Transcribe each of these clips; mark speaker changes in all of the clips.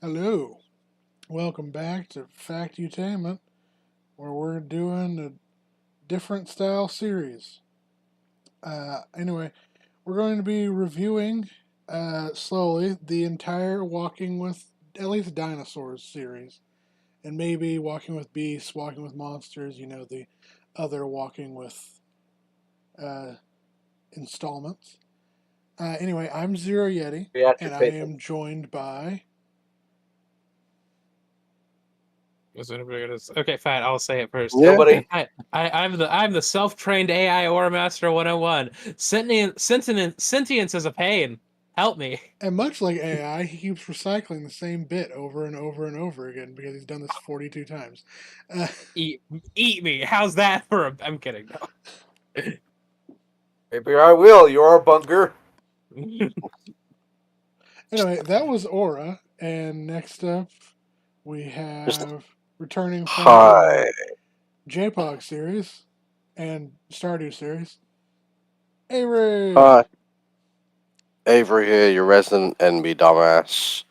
Speaker 1: Hello, welcome back to Factutainment, where we're doing a different style series. Anyway, we're going to be reviewing slowly the entire Walking with at least Dinosaurs series, and maybe Walking with Beasts, Walking with Monsters, the other Walking with uh, installments. Anyway, I'm Zero Yeti, and I
Speaker 2: Reactivate them.
Speaker 1: am joined by.
Speaker 3: Was anybody gonna? Okay, fine. I'll say it first.
Speaker 4: Yeah.
Speaker 2: Nobody.
Speaker 3: I'm the self-trained AI Aura Master 101. Sentience is a pain. Help me.
Speaker 1: And much like AI, he keeps recycling the same bit over and over and over again because he's done this 42 times. Uh,
Speaker 3: Eat me. How's that for a? I'm kidding. No.
Speaker 2: Maybe I will. You're our bunker.
Speaker 1: anyway, that was Aura. And next up, we
Speaker 4: Just
Speaker 1: have returning from
Speaker 4: hi.
Speaker 1: our JPOG series and Stardew series, Avery.
Speaker 4: Hi. Avery here, your resident enemy dumbass.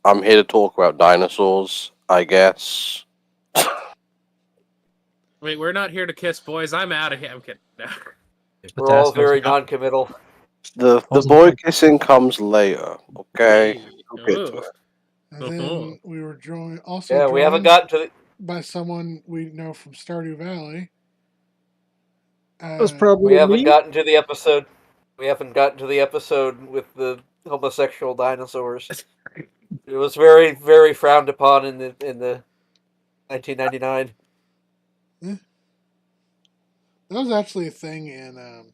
Speaker 4: I'm here to talk about dinosaurs, I guess.
Speaker 3: Wait, we're not here to kiss, boys. I'm out of here. I'm kidding. No.
Speaker 2: We're all very non-committal.
Speaker 4: The boy kissing comes later, okay?
Speaker 3: Hey.
Speaker 4: We'll get to
Speaker 3: Ooh.
Speaker 4: it.
Speaker 1: And then we were also
Speaker 2: Yeah,
Speaker 1: joined
Speaker 2: we haven't gotten to the.
Speaker 1: by someone we know from Stardew Valley.
Speaker 5: That was
Speaker 2: We
Speaker 5: probably
Speaker 2: haven't
Speaker 5: me.
Speaker 2: gotten to the episode. We haven't gotten to the episode with the homosexual dinosaurs. It was very, very frowned upon in the 1999.
Speaker 1: That was actually a thing in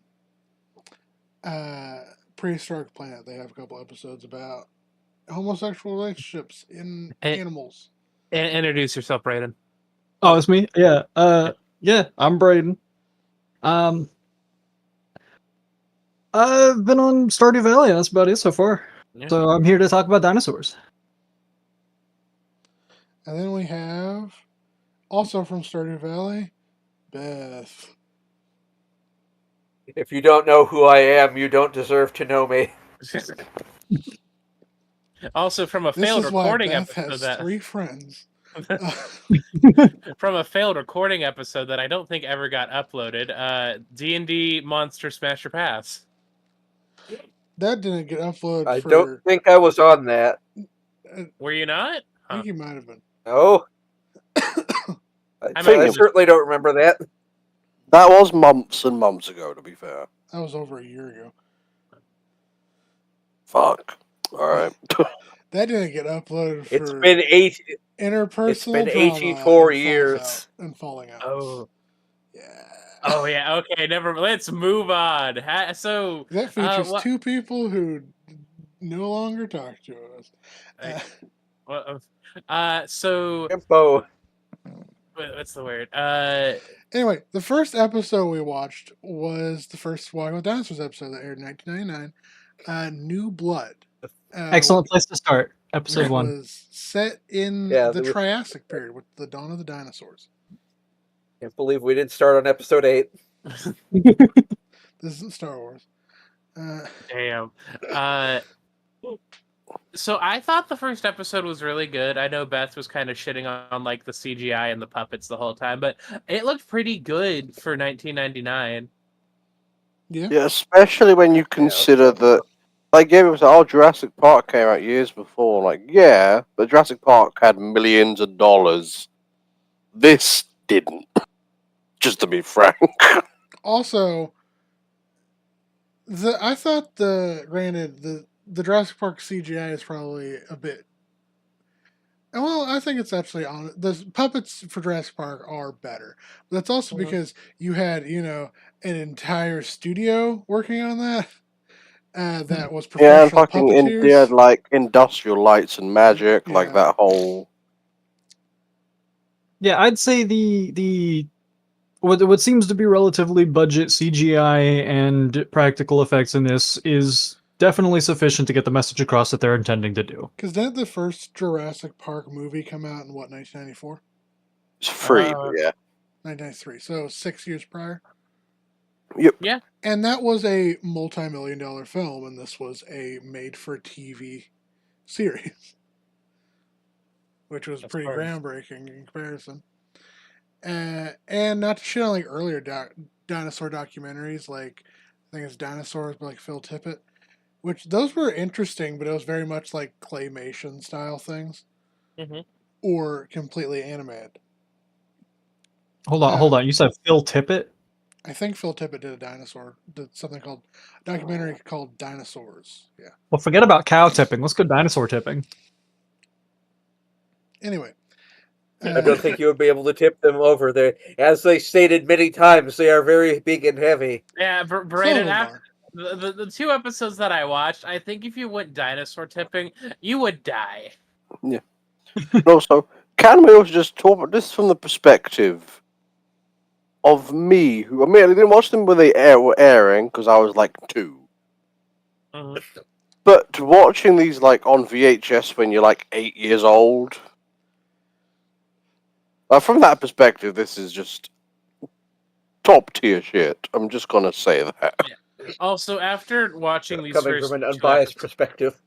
Speaker 1: Prehistoric Planet. They have a couple episodes about homosexual relationships in animals.
Speaker 3: Introduce yourself, Brayden.
Speaker 5: Oh, it's me. Yeah. Yeah. I'm Braden. I've been on Stardew Valley. That's about it so far.
Speaker 3: Yeah.
Speaker 5: So I'm here to talk about dinosaurs.
Speaker 1: And then we have, also from Stardew Valley, Beth.
Speaker 2: If you don't know who I am, you don't deserve to know me.
Speaker 3: Also, from a
Speaker 1: This
Speaker 3: failed
Speaker 1: is why
Speaker 3: recording
Speaker 1: Beth
Speaker 3: episode
Speaker 1: has 3 friends.
Speaker 3: From a failed recording episode that I don't think ever got uploaded. D&D Monster Smasher Pass.
Speaker 1: That didn't get uploaded
Speaker 2: I
Speaker 1: for.
Speaker 2: don't think I was on that.
Speaker 3: Were you not?
Speaker 1: I think you might have been.
Speaker 2: No. I certainly don't remember that.
Speaker 4: That was months and months ago, to be fair.
Speaker 1: That was over a year ago.
Speaker 4: Fuck. Alright.
Speaker 1: That didn't get uploaded for.
Speaker 2: It's been
Speaker 1: interpersonal
Speaker 2: It's been
Speaker 1: drama
Speaker 2: 84
Speaker 1: and
Speaker 2: years.
Speaker 1: Falling out.
Speaker 3: Oh.
Speaker 1: Yeah.
Speaker 3: Oh yeah. Okay. Let's move on. So
Speaker 1: that features 2 people who no longer talk to
Speaker 3: us. So.
Speaker 2: Info.
Speaker 3: What's the word?
Speaker 1: Anyway, the first episode we watched was the first Walking with Dinosaurs episode that aired in 1999. New Blood.
Speaker 5: Excellent place to start. Episode 1
Speaker 1: was set in the Triassic period with the dawn of the dinosaurs.
Speaker 2: Can't believe we didn't start on episode 8.
Speaker 1: This isn't Star Wars.
Speaker 3: Damn. So I thought the first episode was really good. I know Beth was kind of shitting on like the CGI and the puppets the whole time, but it looked pretty good for 1999.
Speaker 4: Yeah, especially when you consider that. Like, yeah, it was Jurassic Park came out years before. Like, yeah, but Jurassic Park had millions of dollars. This didn't. Just to be frank.
Speaker 1: Also, I thought the Jurassic Park CGI is probably a bit. Well, I think it's actually on. The puppets for Jurassic Park are better. But that's also because you had, an entire studio working on that. That was professional puppeteers.
Speaker 4: They had like industrial lights and magic, like that whole.
Speaker 5: Yeah, I'd say the what seems to be relatively budget CGI and practical effects in this is definitely sufficient to get the message across that they're intending to do.
Speaker 1: Because didn't the first Jurassic Park movie come out in 1994?
Speaker 4: It's free, yeah.
Speaker 1: 1993, so 6 years prior.
Speaker 4: Yep.
Speaker 3: Yeah.
Speaker 1: And that was a multi-million-dollar film, and this was a made-for-TV series. which was
Speaker 3: Of
Speaker 1: pretty
Speaker 3: course.
Speaker 1: groundbreaking in comparison. And not to shit on like earlier dinosaur documentaries, like I think it's Dinosaurs by like Phil Tippett, which those were interesting, but it was very much like claymation style things
Speaker 3: Hmm.
Speaker 1: or completely animated.
Speaker 5: Hold on. You said Phil Tippett?
Speaker 1: I think Phil Tippett did something called a documentary called Dinosaurs. Yeah.
Speaker 5: Well, forget about cow tipping. Let's go dinosaur tipping.
Speaker 1: Anyway,
Speaker 2: I don't think you would be able to tip them over. They, as they stated many times, they are very big and heavy.
Speaker 3: Yeah,
Speaker 1: some of
Speaker 3: Brandon,
Speaker 1: them
Speaker 3: after
Speaker 1: are.
Speaker 3: the 2 episodes that I watched, I think if you went dinosaur tipping, you would die.
Speaker 4: And also, can we also just talk about this from the perspective of me, who admittedly didn't watch them when they were airing because I was like 2.
Speaker 3: Mhm.
Speaker 4: But watching these like on VHS when you're like 8 years old, from that perspective, this is just top tier shit. I'm just gonna say that.
Speaker 3: Also, after watching these
Speaker 2: Coming
Speaker 3: first
Speaker 2: from an
Speaker 3: 2
Speaker 2: unbiased
Speaker 3: episodes,
Speaker 2: perspective.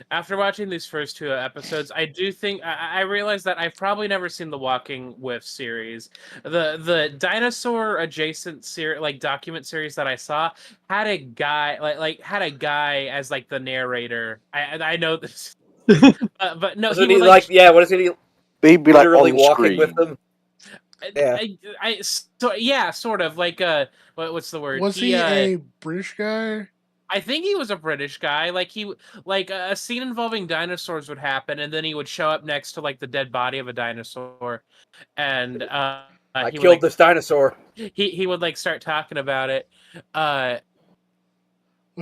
Speaker 3: after watching these first 2 episodes, I do think I realized that I've probably never seen the Walking with series. The dinosaur adjacent series, like document series that I saw, had a guy had a guy as like the narrator. I know this, but no, he
Speaker 2: Isn't
Speaker 3: would
Speaker 2: he
Speaker 3: like.
Speaker 2: like, yeah, what is he
Speaker 4: They'd be like
Speaker 2: literally
Speaker 4: on
Speaker 2: walking
Speaker 4: screen.
Speaker 2: with them? Yeah.
Speaker 3: So yeah, sort of like what's the word?
Speaker 1: Was he a British guy?
Speaker 3: I think he was a British guy. Like a scene involving dinosaurs would happen, and then he would show up next to like the dead body of a dinosaur, and
Speaker 2: I
Speaker 3: he would
Speaker 2: killed this dinosaur.
Speaker 3: he would like start talking about it.
Speaker 1: Was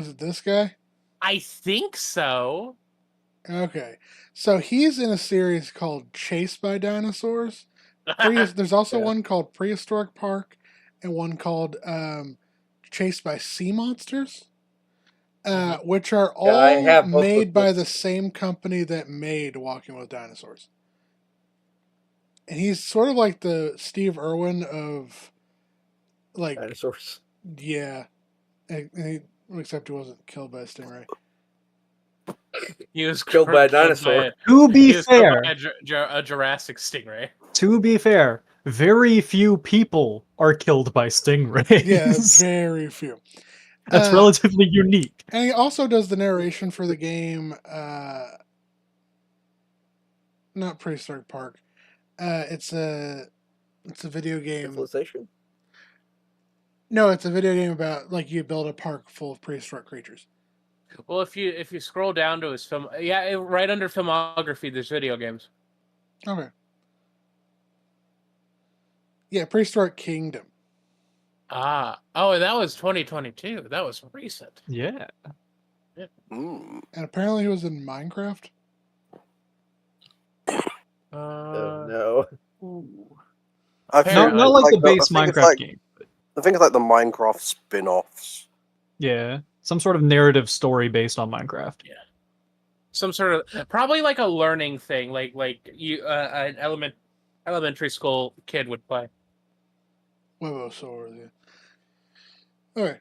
Speaker 1: it this guy?
Speaker 3: I think so.
Speaker 1: Okay. So he's in a series called Chased by Dinosaurs. There's also
Speaker 2: Yeah.
Speaker 1: one called Prehistoric Park and one called Chased by Sea Monsters, which are
Speaker 2: Yeah, I
Speaker 1: all
Speaker 2: have both of
Speaker 1: made by
Speaker 2: those.
Speaker 1: the same company that made Walking with Dinosaurs. And he's sort of like the Steve Irwin of, like,
Speaker 2: Dinosaurs.
Speaker 1: yeah. Except he wasn't killed by a stingray.
Speaker 3: He was
Speaker 2: Killed by a dinosaur.
Speaker 5: To be
Speaker 3: he was killed
Speaker 5: fair,
Speaker 3: by a Jurassic stingray.
Speaker 5: very few people are killed by stingrays.
Speaker 1: Yeah, very few.
Speaker 5: That's relatively unique.
Speaker 1: And he also does the narration for the game, not Prehistoric Park. It's a video game.
Speaker 2: Civilization?
Speaker 1: No, it's a video game about like you build a park full of prehistoric creatures.
Speaker 3: Well, if you scroll down to his film, right under filmography, there's video games.
Speaker 1: Okay. Yeah, Prehistoric Kingdom.
Speaker 3: Oh, that was 2022. That was recent.
Speaker 5: Yeah.
Speaker 4: Mm.
Speaker 1: And apparently he was in Minecraft.
Speaker 2: Oh no.
Speaker 4: I feel
Speaker 3: Apparently.
Speaker 5: Not like the
Speaker 4: I
Speaker 5: base
Speaker 4: think it's
Speaker 5: Minecraft
Speaker 4: like,
Speaker 5: game.
Speaker 4: I think it's like the Minecraft spin-offs.
Speaker 5: Yeah. Some sort of narrative story based on Minecraft.
Speaker 3: Yeah. Some sort of probably like a learning thing, like you an elementary school kid would play.
Speaker 1: Webosaurs, yeah. Okay.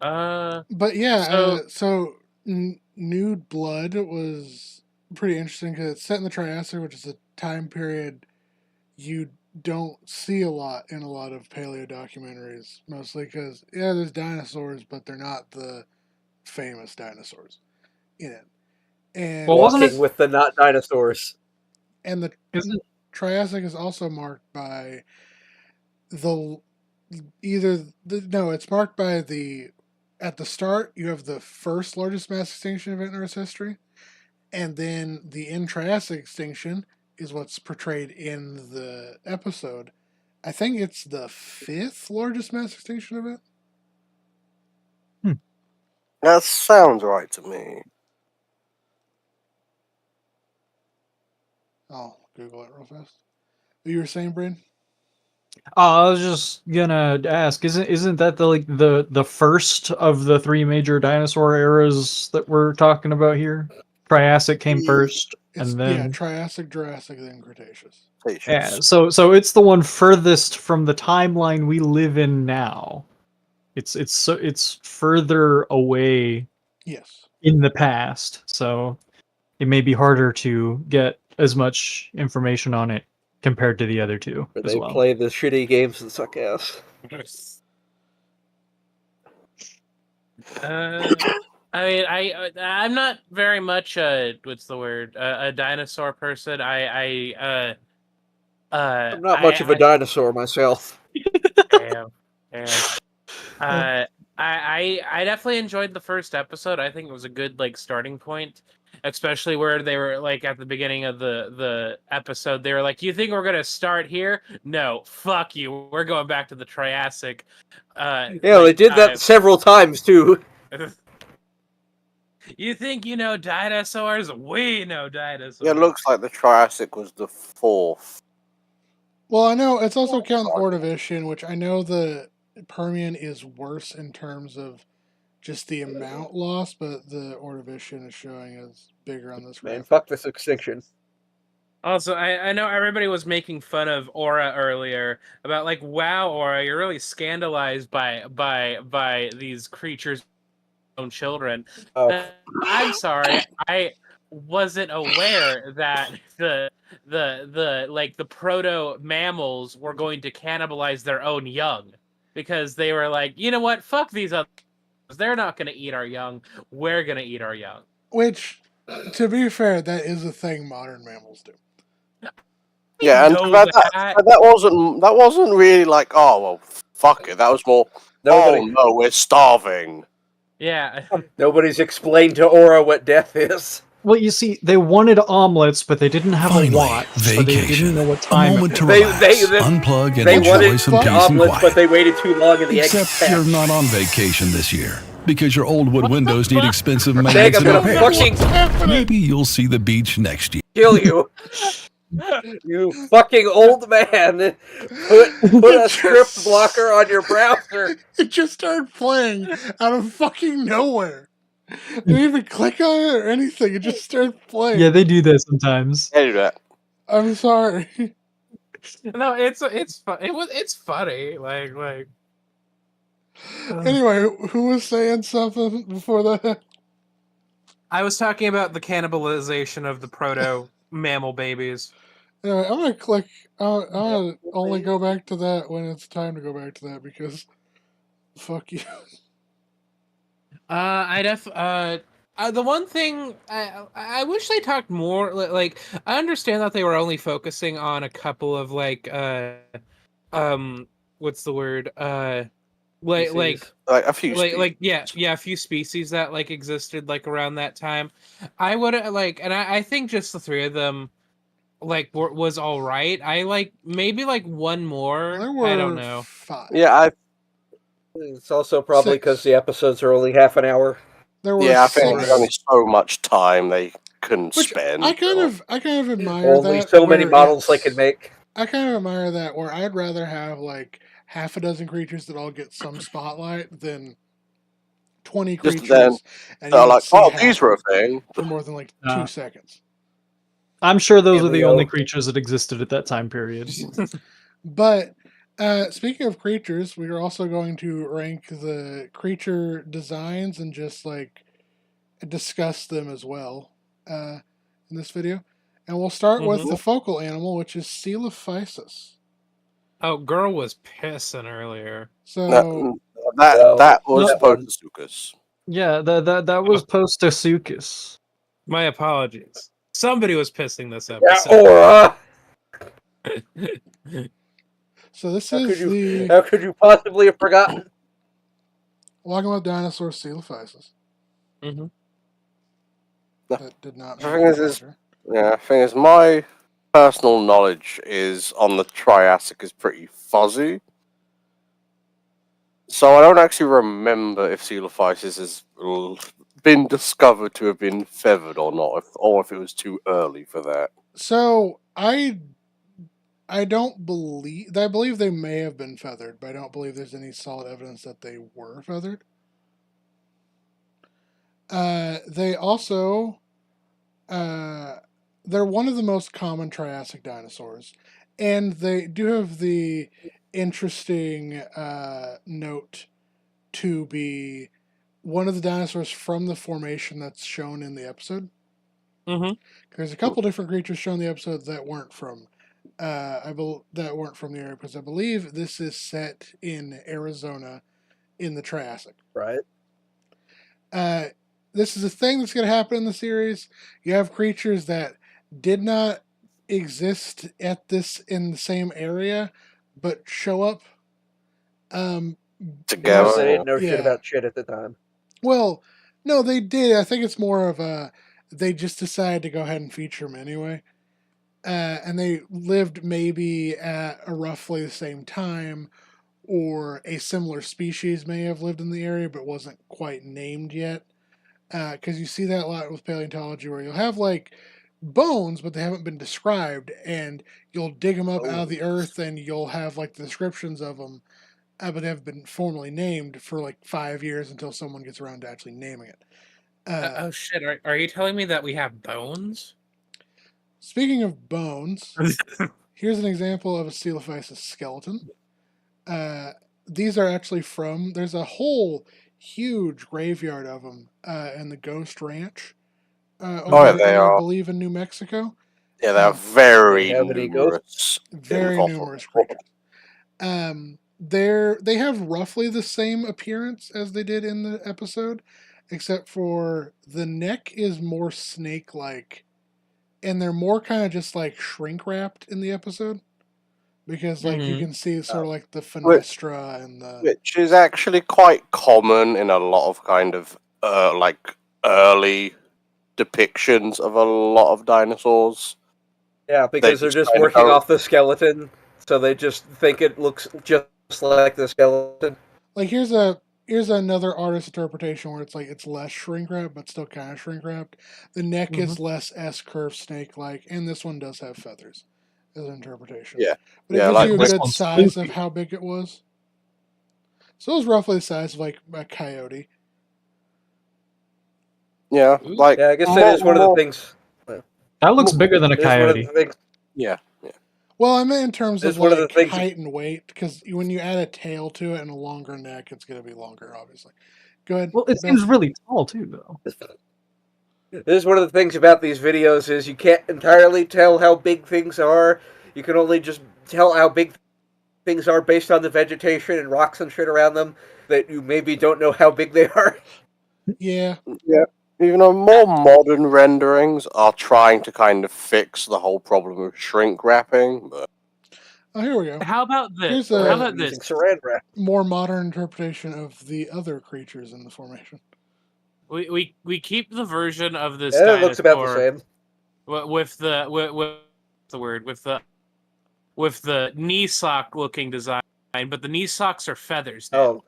Speaker 3: Uh,
Speaker 1: But yeah,
Speaker 3: so-
Speaker 1: Nude Blood was pretty interesting because it's set in the Triassic, which is a time period you don't see a lot in a lot of paleo documentaries. Mostly because, yeah, there's dinosaurs, but they're not the famous dinosaurs in it. And
Speaker 5: Well, wasn't
Speaker 2: Walking
Speaker 5: it-
Speaker 2: with the not dinosaurs.
Speaker 1: and the
Speaker 5: Isn't
Speaker 1: Triassic is also marked by it's marked by at the start you have the first largest mass extinction event in Earth's history, and then the end Triassic extinction is what's portrayed in the episode. I think it's the 5th largest mass extinction event.
Speaker 4: That sounds right to me.
Speaker 1: I'll Google it real fast. What you were saying, Bryn?
Speaker 5: I was just gonna ask, isn't that the first of the 3 major dinosaur eras that we're talking about here? Triassic came first,
Speaker 1: It's
Speaker 5: and then
Speaker 1: Triassic, Jurassic, then Cretaceous.
Speaker 5: yeah. So it's the one furthest from the timeline we live in now. It's further away
Speaker 1: Yes.
Speaker 5: in the past, so it may be harder to get as much information on it compared to the other two
Speaker 2: Where
Speaker 5: as
Speaker 2: they
Speaker 5: well.
Speaker 2: play the shitty games and suck ass.
Speaker 3: I mean, I'm not very much what's the word, a dinosaur person.
Speaker 2: I'm not much of a dinosaur myself.
Speaker 3: Damn. I definitely enjoyed the first episode. I think it was a good like starting point, especially where they were like at the beginning of the episode. They were like, "You think we're gonna start here? No, fuck you. We're going back to the Triassic."
Speaker 2: Yeah, they did that several times too.
Speaker 3: You think you know dinosaurs? We know dinosaurs.
Speaker 4: Yeah, it looks like the Triassic was the fourth.
Speaker 1: Well, I know it's also counting Ordovician, which I know the Permian is worse in terms of just the amount lost, but the Ordovician is showing as bigger on this
Speaker 2: Man,
Speaker 1: graph.
Speaker 2: fuck this extinction.
Speaker 3: Also, I know everybody was making fun of Aura earlier about like, wow, Aura, you're really scandalized by these creatures' own children.
Speaker 2: Oh.
Speaker 3: I'm sorry, I wasn't aware that the like the proto mammals were going to cannibalize their own young, because they were like, you know what, fuck these others, they're not going to eat our young, we're going to eat our young.
Speaker 1: Which, to be fair, that is a thing modern mammals do.
Speaker 4: Yeah, and that wasn't really like, oh well, fuck it. That was more, oh no, we're starving.
Speaker 3: Yeah.
Speaker 2: Nobody's explained to Aura what death is.
Speaker 5: Well, you see, they wanted omelets, but they didn't have a watch, so they didn't know what time.
Speaker 6: A moment to relax, unplug, and enjoy some peace and
Speaker 2: omelets,
Speaker 6: quiet.
Speaker 2: but they waited too long in the
Speaker 6: Except you're not on vacation this year, because your old wood windows need expensive maintenance and repairs. Maybe you'll see the beach next year.
Speaker 2: Kill you. You fucking old man. Put a script blocker on your browser.
Speaker 1: It just started playing out of fucking nowhere. Didn't even click on it or anything. It just started playing.
Speaker 5: Yeah, they do that sometimes.
Speaker 4: They do that.
Speaker 1: I'm sorry.
Speaker 3: No, it's funny. Like.
Speaker 1: Anyway, who was saying something before that?
Speaker 3: I was talking about the cannibalization of the proto mammal babies.
Speaker 1: Anyway, I'm gonna click. I'm gonna only go back to that when it's time to go back to that, because fuck you.
Speaker 3: The one thing I wish they talked more. Like, I understand that they were only focusing on a couple of like what's the word, like
Speaker 4: a few
Speaker 3: a few species that like existed like around that time. I would like, and I think just the three of them like was all right. I like maybe like one more. I don't know.
Speaker 1: 5.
Speaker 4: Yeah,
Speaker 2: it's also probably because the episodes are only half an hour.
Speaker 1: There were
Speaker 4: I think there's only so much time they couldn't spend.
Speaker 1: I kind of admire
Speaker 2: only
Speaker 1: that.
Speaker 2: so many models they can make.
Speaker 1: I kind of admire that, where I'd rather have like half a dozen creatures that all get some spotlight than 20 creatures.
Speaker 4: Then
Speaker 1: and
Speaker 4: they're like, oh, these were a thing.
Speaker 1: For more than like 2 seconds.
Speaker 5: I'm sure those are the only creatures that existed at that time period.
Speaker 1: But speaking of creatures, we are also going to rank the creature designs and just like discuss them as well in this video. And we'll start with the focal animal, which is Coelophysis.
Speaker 3: Oh, girl was pissing earlier.
Speaker 1: So
Speaker 4: that was Potosuchus.
Speaker 5: Yeah, that was Postosuchus.
Speaker 3: My apologies. Somebody was pissing this episode.
Speaker 2: Aura.
Speaker 1: So this
Speaker 2: how
Speaker 1: is
Speaker 2: could you possibly have forgotten?
Speaker 1: Walking with Dinosaur Coelophysis.
Speaker 3: Mm-hmm.
Speaker 1: That did not.
Speaker 4: The thing is, my personal knowledge is on the Triassic is pretty fuzzy. So I don't actually remember if Coelophysis has been discovered to have been feathered or not, or if it was too early for that.
Speaker 1: So I believe they may have been feathered, but I don't believe there's any solid evidence that they were feathered. They also they're one of the most common Triassic dinosaurs, and they do have the interesting note to be one of the dinosaurs from the formation that's shown in the episode.
Speaker 3: Mm-hmm.
Speaker 1: There's a couple different creatures shown in the episode that weren't from, that weren't from the area, because I believe this is set in Arizona in the Triassic.
Speaker 2: Right.
Speaker 1: This is a thing that's going to happen in the series. You have creatures that did not exist in the same area, but show up.
Speaker 4: Together.
Speaker 2: They didn't know
Speaker 1: Yeah.
Speaker 2: shit about shit at the time.
Speaker 1: Well, no, they did. I think it's more of they just decided to go ahead and feature them anyway. And they lived maybe at a roughly the same time, or a similar species may have lived in the area but wasn't quite named yet. Because you see that a lot with paleontology, where you'll have like bones, but they haven't been described, and you'll dig them up out of the earth, and you'll have like the descriptions of them, but they have been formally named for like 5 years until someone gets around to actually naming it.
Speaker 3: Oh shit! Are you telling me that we have bones?
Speaker 1: Speaking of bones, here's an example of a Coelophysis skeleton. These are actually from. There's a whole huge graveyard of them in the Ghost Ranch. Over
Speaker 4: they
Speaker 1: I
Speaker 4: are.
Speaker 1: believe in New Mexico.
Speaker 4: Yeah, they're very
Speaker 2: They have any
Speaker 4: numerous.
Speaker 1: Very numerous creatures. They have roughly the same appearance as they did in the episode, except for the neck is more snake-like, and they're more kind of just like shrink wrapped in the episode, because like you can see sort of like the fenestra and the,
Speaker 4: which is actually quite common in a lot of kind of like early depictions of a lot of dinosaurs.
Speaker 2: Yeah, because they're just
Speaker 4: kind of
Speaker 2: working
Speaker 4: go-
Speaker 2: off the skeleton, so they just think it looks just like the skeleton.
Speaker 1: like here's another artist interpretation where it's like it's less shrink wrapped but still kind of shrink wrapped. The neck is less S curve snake like, and this one does have feathers as an interpretation.
Speaker 4: Yeah.
Speaker 1: But
Speaker 4: Yeah,
Speaker 1: it gives
Speaker 4: like
Speaker 1: you a
Speaker 5: this
Speaker 1: good
Speaker 5: one's
Speaker 1: size
Speaker 5: spooky.
Speaker 1: of how big it was. So it was roughly the size of like a coyote.
Speaker 4: Yeah, like
Speaker 2: Yeah, I guess that is one of the things.
Speaker 5: That looks bigger than a
Speaker 2: It is one of
Speaker 5: coyote.
Speaker 2: the things.
Speaker 4: yeah.
Speaker 1: Well, I meant in terms
Speaker 2: It's
Speaker 1: of
Speaker 2: one of the
Speaker 1: like
Speaker 2: things-
Speaker 1: height and weight, because when you add a tail to it and a longer neck, it's going to be longer, obviously. Go ahead.
Speaker 5: Well, it
Speaker 1: Beth.
Speaker 5: seems really tall too, though.
Speaker 2: This is one of the things about these videos is you can't entirely tell how big things are. You can only just tell how big things are based on the vegetation and rocks and shit around them. That you maybe don't know how big they are.
Speaker 1: Yeah.
Speaker 4: Even though more modern renderings are trying to kind of fix the whole problem of shrink wrapping, but
Speaker 1: Oh, here we go.
Speaker 3: How about this?
Speaker 1: Here's a-
Speaker 3: How about this?
Speaker 2: Using saran wrap.
Speaker 1: More modern interpretation of the other creatures in the formation.
Speaker 3: We keep the version of this
Speaker 2: Yeah, it
Speaker 3: dinosaur
Speaker 2: looks about the same.
Speaker 3: with the knee sock looking design, but the knee socks are feathers now.
Speaker 2: Oh,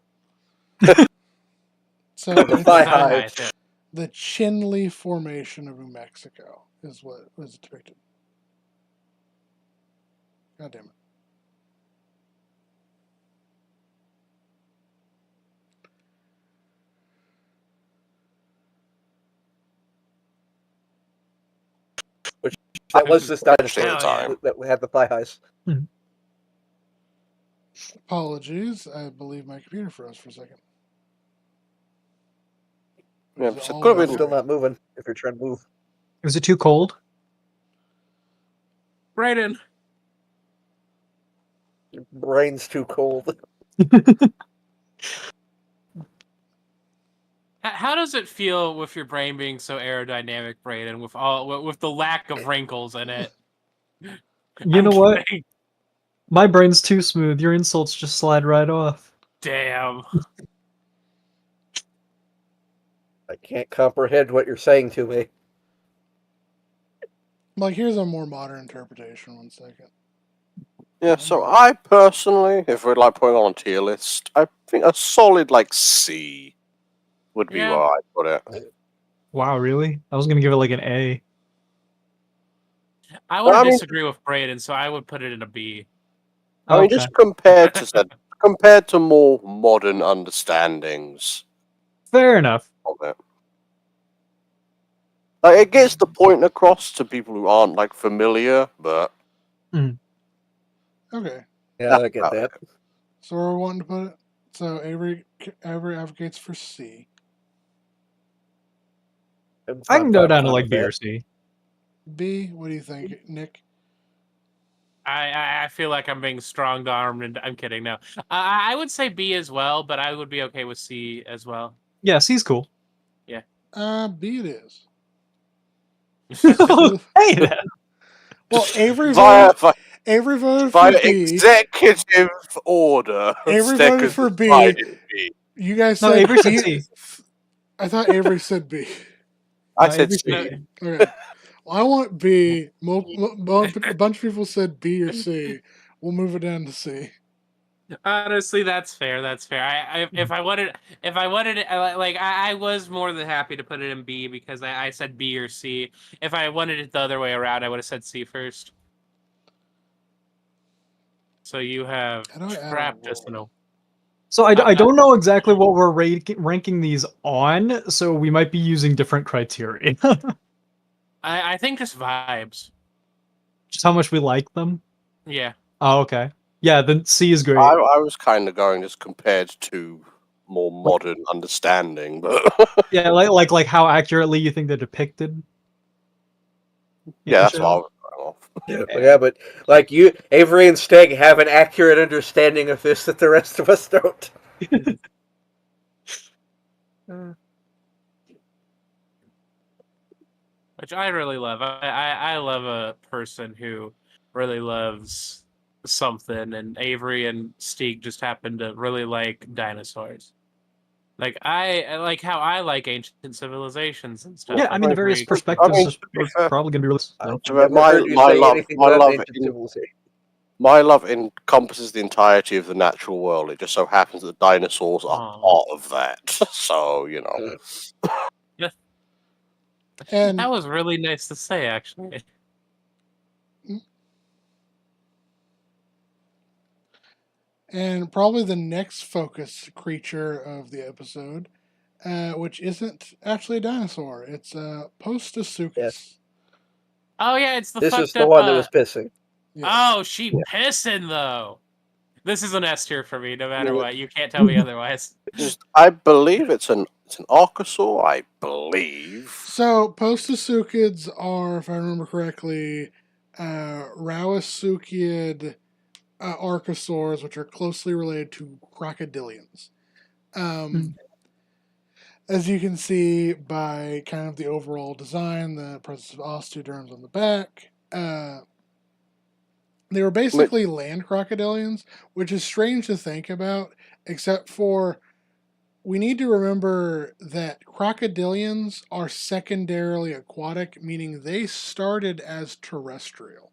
Speaker 1: So
Speaker 2: the
Speaker 1: it's
Speaker 2: thigh
Speaker 3: Thigh
Speaker 2: high.
Speaker 3: high.
Speaker 1: the Chinle Formation of New Mexico is what was depicted. God damn it.
Speaker 2: That was this dinosaur
Speaker 3: Hell yeah.
Speaker 2: that had the thigh highs.
Speaker 1: Apologies. I believe my computer froze for a second.
Speaker 4: yeah,
Speaker 1: Is it
Speaker 4: so
Speaker 1: all
Speaker 4: could have
Speaker 1: about-
Speaker 4: been
Speaker 2: Still not moving. If you're trying to move,
Speaker 5: Was it too cold?
Speaker 3: Brayden,
Speaker 2: your brain's too cold.
Speaker 3: how does it feel with your brain being so aerodynamic, Brayden, with the lack of wrinkles in it?
Speaker 5: You know
Speaker 3: I'm
Speaker 5: what?
Speaker 3: kidding.
Speaker 5: My brain's too smooth. Your insults just slide right off.
Speaker 3: Damn.
Speaker 2: I can't comprehend what you're saying to me.
Speaker 1: Like, here's a more modern interpretation. 1 second.
Speaker 4: Yeah, so I personally, if we're like putting on a tier list, I think a solid like C would be
Speaker 3: Yeah.
Speaker 4: where I'd put it.
Speaker 5: Wow, really? I was gonna give it like an A.
Speaker 3: I would
Speaker 4: I mean-
Speaker 3: disagree with Brayden, so I would put it in a B.
Speaker 4: I mean,
Speaker 5: Okay.
Speaker 4: just compared to more modern understandings
Speaker 5: Fair enough.
Speaker 4: of it. Like, it gets the point across to people who aren't like familiar, but
Speaker 1: Okay.
Speaker 2: Yeah, I get that.
Speaker 1: So where we're wanting to put it? So Avery advocates for C.
Speaker 5: I can go down to
Speaker 2: Fine
Speaker 5: like
Speaker 2: with
Speaker 5: B
Speaker 2: that.
Speaker 5: or C.
Speaker 1: B? What do you think, Nick?
Speaker 3: I feel like I'm being strong armed, and I'm kidding. No, I would say B as well, but I would be okay with C as well.
Speaker 5: Yeah, C's cool.
Speaker 3: Yeah.
Speaker 1: B it is.
Speaker 5: Hey,
Speaker 1: Well, Avery
Speaker 4: Via
Speaker 1: voted for B.
Speaker 4: executive order.
Speaker 1: Avery
Speaker 4: There
Speaker 1: voted
Speaker 4: could
Speaker 1: for
Speaker 4: be
Speaker 1: B.
Speaker 4: divided B.
Speaker 1: You guys
Speaker 5: no,
Speaker 1: said
Speaker 5: Avery
Speaker 1: B.
Speaker 5: said C.
Speaker 1: I thought Avery said B.
Speaker 4: I
Speaker 5: No,
Speaker 4: said
Speaker 5: Avery
Speaker 4: C.
Speaker 5: said C.
Speaker 1: Okay. Well, I want B. A bunch of people said B or C. We'll move it down to C.
Speaker 3: Honestly, that's fair. That's fair. If I wanted, I was more than happy to put it in B because I said B or C. If I wanted it the other way around, I would have said C first. So you have
Speaker 1: How do I add a
Speaker 3: trapped us in a.
Speaker 1: roll?
Speaker 5: So I don't know exactly what we're ranking these on, so we might be using different criteria.
Speaker 3: I think just vibes.
Speaker 5: Just how much we like them.
Speaker 3: Yeah.
Speaker 5: Oh, okay. Yeah, then C is great.
Speaker 4: I was kind of going just compared to more modern understanding, but
Speaker 5: Yeah, like how accurately you think they're depicted.
Speaker 4: yeah, that's
Speaker 5: sure.
Speaker 4: what I was going off.
Speaker 2: Yeah, but like you, Avery and Steg have an accurate understanding of this that the rest of us don't.
Speaker 3: Which I really love. I love a person who really loves something, and Avery and Steeg just happen to really like dinosaurs. Like I like how I like ancient civilizations and stuff.
Speaker 5: Yeah, I mean the various
Speaker 3: Avery-
Speaker 5: perspectives
Speaker 4: to be
Speaker 5: are
Speaker 4: fair,
Speaker 5: probably gonna be released.
Speaker 2: I've
Speaker 5: So.
Speaker 2: never heard you say anything about ancient civilization.
Speaker 4: my love encompasses the entirety of the natural world. It just so happens that dinosaurs are
Speaker 3: Aw.
Speaker 4: part of that. So, you know.
Speaker 1: And
Speaker 3: That was really nice to say, actually.
Speaker 1: and probably the next focus creature of the episode, which isn't actually a dinosaur. It's Postosuchus.
Speaker 2: Yes.
Speaker 3: Oh yeah, it's the
Speaker 2: This
Speaker 3: fucked
Speaker 2: is the
Speaker 3: up.
Speaker 2: one that was pissing.
Speaker 1: Yes.
Speaker 3: Oh, she pissing though. This is an S tier for me, no matter
Speaker 4: Yeah.
Speaker 3: what. You can't tell me otherwise.
Speaker 4: I believe it's an archosaur, I believe.
Speaker 1: So Postosuchids are, if I remember correctly, Rawasuchid archosaurs, which are closely related to crocodilians. As you can see by kind of the overall design, the presence of osteoderms on the back, they were basically land crocodilians, which is strange to think about, except for we need to remember that crocodilians are secondarily aquatic, meaning they started as terrestrial.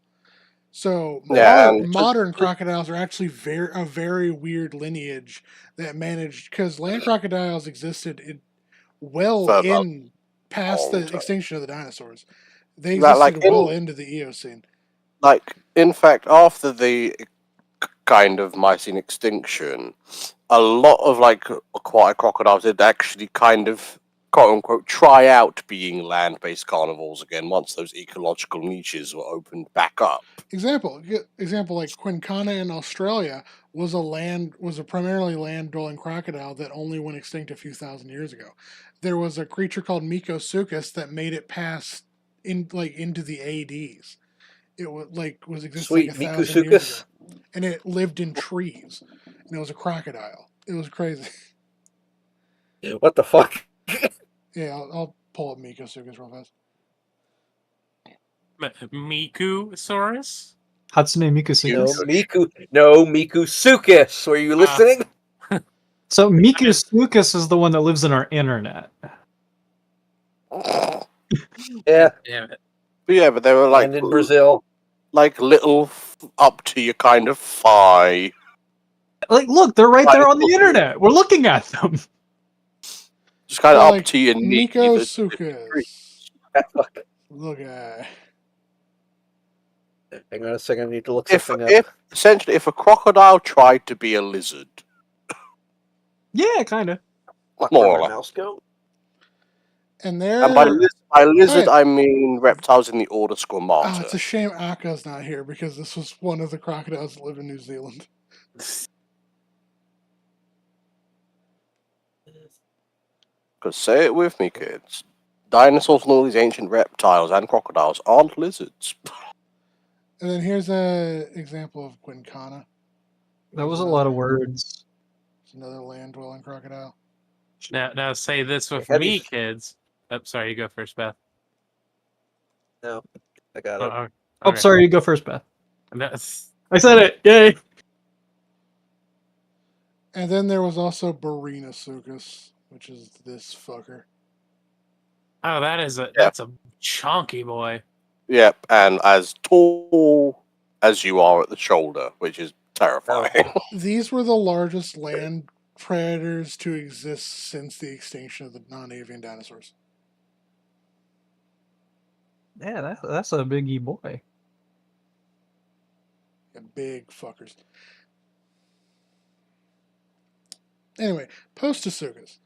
Speaker 1: So modern crocodiles are actually a very weird lineage that managed, because land crocodiles existed in past the extinction of the dinosaurs. They existed into the Eocene.
Speaker 4: Like, in fact, after the kind of Miocene extinction, a lot of like aquatic crocodiles did actually kind of quote unquote try out being land-based carnivores again once those ecological niches were opened back up.
Speaker 1: Example like Quincana in Australia was a primarily land-dwelling crocodile that only went extinct a few thousand years ago. There was a creature called Mikosuchus that made it past into the ADs. It was existing like 1,000 years ago, and it lived in trees, and it was a crocodile. It was crazy.
Speaker 2: What the fuck?
Speaker 1: Yeah, I'll pull up Mikosuchus real fast.
Speaker 3: Mikusaurus?
Speaker 5: Hatsune Mikusuchus?
Speaker 2: No, Mikusuchus. Were you listening?
Speaker 5: So Mikusuchus is the one that lives in our internet.
Speaker 2: Yeah.
Speaker 3: Damn it.
Speaker 4: But yeah, but they were like
Speaker 2: And in Brazil.
Speaker 4: Like little up to your kind of thigh.
Speaker 5: Like, look, they're right there on the internet. We're looking at them.
Speaker 4: Just kind of up to your knee.
Speaker 1: Mikosuchus. Look at.
Speaker 2: Hang on a second, I need to look something up.
Speaker 4: Essentially, if a crocodile tried to be a lizard.
Speaker 5: Yeah, kind of.
Speaker 4: More or less.
Speaker 2: Mouse go?
Speaker 1: And there.
Speaker 4: And by lizard, I mean reptiles in the order Squamata.
Speaker 1: Oh, it's a shame Akka's not here because this was one of the crocodiles that live in New Zealand.
Speaker 4: Because say it with me, kids. dinosaurs and all these ancient reptiles and crocodiles aren't lizards.
Speaker 1: And then here's an example of Quincana.
Speaker 5: That was a lot of words.
Speaker 1: It's another land-dwelling crocodile.
Speaker 3: Now say this with
Speaker 2: Have
Speaker 3: me,
Speaker 2: you-
Speaker 3: kids. Oh, sorry, you go first, Beth.
Speaker 2: No, I got it.
Speaker 5: Oh, sorry, you go first, Beth.
Speaker 3: No,
Speaker 5: I said it. Yay!
Speaker 1: And then there was also Barinasuchus, which is this fucker.
Speaker 3: oh, that's a chunky boy.
Speaker 4: Yep, and as tall as you are at the shoulder, which is terrifying.
Speaker 1: These were the largest land predators to exist since the extinction of the non-avian dinosaurs.
Speaker 5: Yeah, that's a biggie boy.
Speaker 1: Yeah, big fuckers. Anyway, Postosuchus.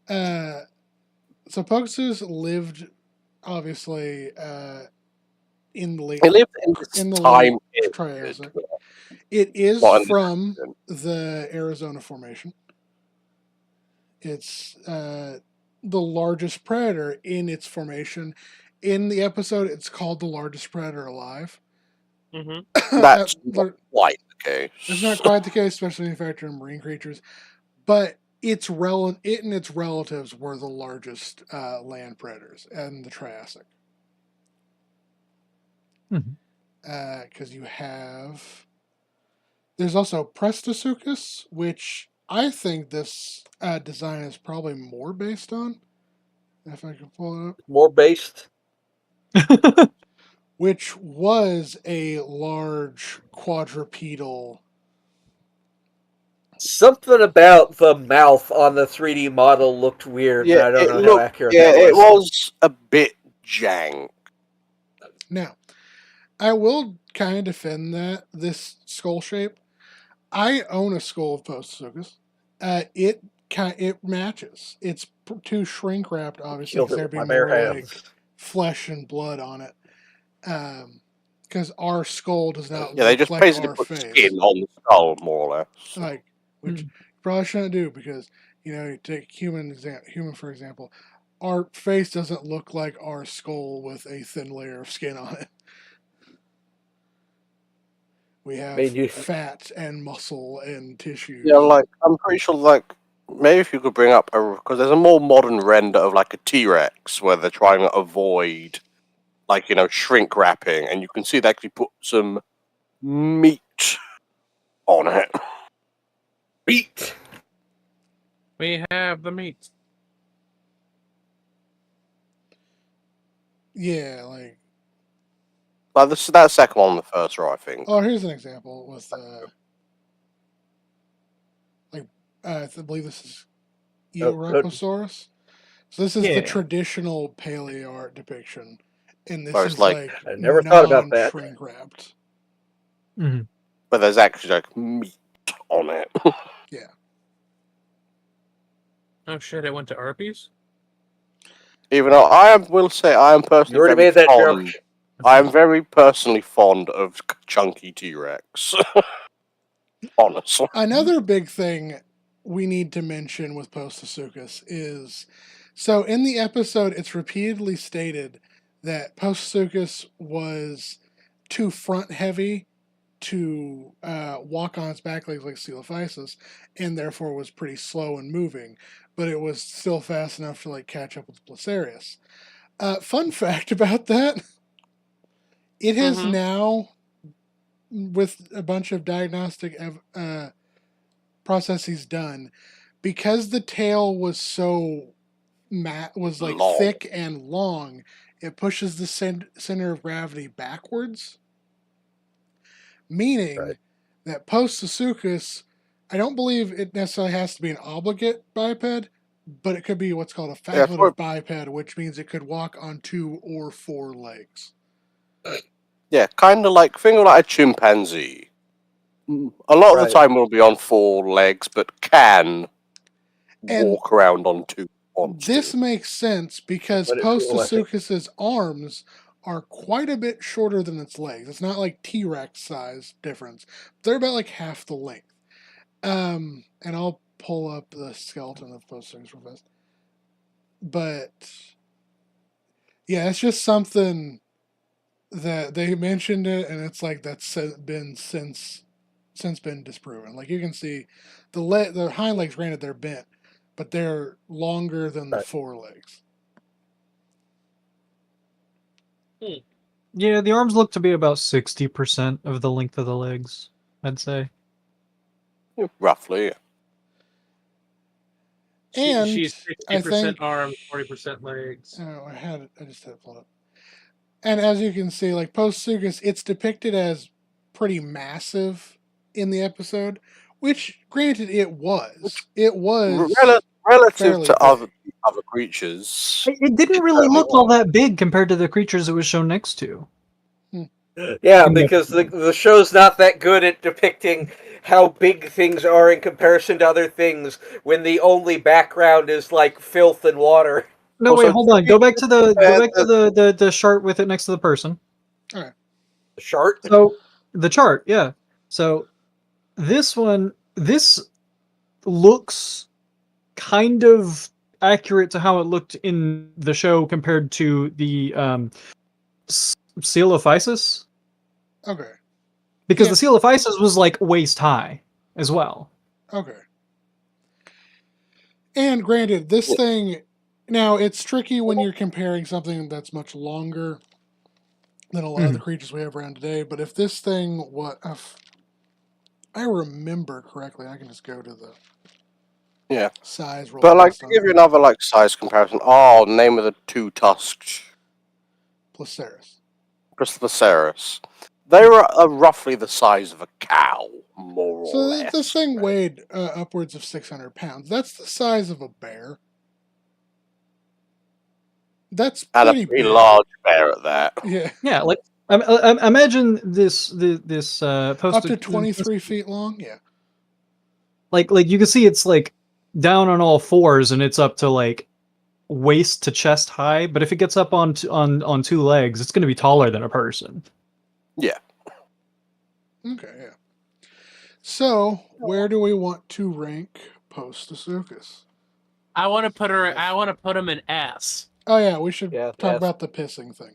Speaker 1: So Postosuchus lived, obviously, in the late.
Speaker 4: It lived in this
Speaker 1: in the
Speaker 4: time
Speaker 1: late
Speaker 4: period.
Speaker 1: Triassic. It is
Speaker 4: Not in the
Speaker 1: from
Speaker 4: Triassic.
Speaker 1: the Arizona Formation. It's the largest predator in its formation. In the episode, it's called the largest predator alive.
Speaker 3: Mm-hmm.
Speaker 4: That's not quite the case.
Speaker 1: It's not quite the case, especially when you factor in marine creatures. But it and its relatives were the largest land predators in the Triassic. Because you have... There's also Prestosuchus, which I think this design is probably more based on. If I can pull it up.
Speaker 2: More based.
Speaker 1: Which was a large quadrupedal.
Speaker 2: Something about the mouth on the 3D model looked weird.
Speaker 4: Yeah,
Speaker 2: I don't know how accurate
Speaker 4: yeah,
Speaker 2: that
Speaker 4: it was a bit jank.
Speaker 1: Now, I will kind of defend this skull shape. I own a skull of Postosuchus. It matches. It's too shrink wrapped, obviously,
Speaker 2: Killed
Speaker 1: because
Speaker 2: it
Speaker 1: there'd
Speaker 2: with
Speaker 1: be
Speaker 2: my bare
Speaker 1: more
Speaker 2: hands.
Speaker 1: like flesh and blood on it. Because our skull does not
Speaker 4: Yeah, they
Speaker 1: look
Speaker 4: just
Speaker 1: like
Speaker 4: basically
Speaker 1: our
Speaker 4: put
Speaker 1: face.
Speaker 4: skin on the skull, more or less.
Speaker 1: Like, which you probably shouldn't do, because you take human for example. Our face doesn't look like our skull with a thin layer of skin on it. We have fat and muscle and tissue.
Speaker 4: Yeah, like, I'm pretty sure, like, maybe if you could bring up because there's a more modern render of, like, a T-Rex where they're trying to avoid, like, shrink wrapping, and you can see they actually put some meat on it.
Speaker 2: Meat!
Speaker 3: We have the meat.
Speaker 1: Yeah, like...
Speaker 4: Like, that second one on the first row, I think.
Speaker 1: Oh, here's an example with, I believe this is Eoraposaurus. So this is the traditional paleo art depiction, and this is like
Speaker 2: I never thought about that.
Speaker 1: Shrink wrapped.
Speaker 5: Mm-hmm.
Speaker 4: But there's actually like meat on it.
Speaker 1: Yeah.
Speaker 3: Oh shit! It went to Arby's.
Speaker 4: Even though will say I am personally.
Speaker 2: You already made that joke.
Speaker 4: I am very personally fond of chunky T-Rex. Honestly.
Speaker 1: Another big thing we need to mention with Postosuchus is, so in the episode, it's repeatedly stated that Postosuchus was too front heavy to walk on its back legs like Coelophysis, and therefore was pretty slow in moving, but it was still fast enough to like catch up with Placerius. Fun fact about that: it has now, with a bunch of diagnostic processes done, because the tail was so long. Thick and long, it pushes the center of gravity backwards, meaning that Postosuchus, I don't believe it necessarily has to be an obligate biped, but it could be what's called a facultative biped, which means it could walk on 2 or 4 legs.
Speaker 4: Yeah, kind of like, think of like a chimpanzee. A lot of the time will be on 4 legs, but can walk around on 2.
Speaker 1: This makes sense because Postosuchus's arms are quite a bit shorter than its legs. It's not like T-Rex size difference. They're about like half the length. And I'll pull up the skeleton of Postosuchus real fast. But Yeah, it's just something that they mentioned it, and it's like that's been since been disproven. Like you can see, the hind legs, granted they're bent, but they're longer than the forelegs.
Speaker 5: Yeah, the arms look to be about 60% of the length of the legs, I'd say.
Speaker 4: Roughly.
Speaker 1: And
Speaker 3: she's
Speaker 1: I
Speaker 3: 60%
Speaker 1: think
Speaker 3: arms, 40% legs.
Speaker 1: oh, I just had it pulled up. And as you can see, like post-Sugus, it's depicted as pretty massive in the episode, which, granted, it was. It was
Speaker 4: Relative
Speaker 1: fairly
Speaker 4: to
Speaker 1: big.
Speaker 4: other creatures.
Speaker 5: It didn't really
Speaker 4: certainly
Speaker 5: look all
Speaker 4: was.
Speaker 5: that big compared to the creatures it was shown next to.
Speaker 2: Yeah, because the show's not that good at depicting how big things are in comparison to other things when the only background is like filth and water.
Speaker 5: No,
Speaker 4: Also,
Speaker 5: wait, hold on. Go back to
Speaker 4: the
Speaker 5: the chart with it next to the person.
Speaker 1: All right.
Speaker 2: The chart?
Speaker 5: So the chart, yeah. So this looks kind of accurate to how it looked in the show compared to the Coelophysis.
Speaker 1: Okay.
Speaker 5: Because
Speaker 1: Yeah.
Speaker 5: the Coelophysis was like waist high as well.
Speaker 1: Okay. And granted, this thing, now it's tricky when you're comparing something that's much longer than a lot of the creatures we have around today. But if this thing, if I remember correctly, I can just go to the size real
Speaker 4: But like
Speaker 1: fast
Speaker 4: to
Speaker 1: on
Speaker 4: give you another like size comparison, name of the two-tusked
Speaker 1: Placeris.
Speaker 4: Placeris. They were roughly the size of a cow, more or
Speaker 1: So
Speaker 4: less.
Speaker 1: this thing weighed upwards of 600 pounds. That's the size of a bear. That's
Speaker 4: And
Speaker 1: pretty
Speaker 4: a pretty
Speaker 1: big.
Speaker 4: large bear at that.
Speaker 1: Yeah.
Speaker 5: Yeah, like imagine this post
Speaker 1: Up to 23 feet long. Yeah.
Speaker 5: Like you can see it's like down on all fours and it's up to like waist to chest high, but if it gets up on two legs, it's going to be taller than a person.
Speaker 4: Yeah.
Speaker 1: Okay, yeah. So, where do we want to rank Post-Asukas?
Speaker 3: I want to put him in S.
Speaker 1: Oh yeah, we should
Speaker 2: Yeah,
Speaker 1: talk
Speaker 2: yes.
Speaker 1: about the pissing thing.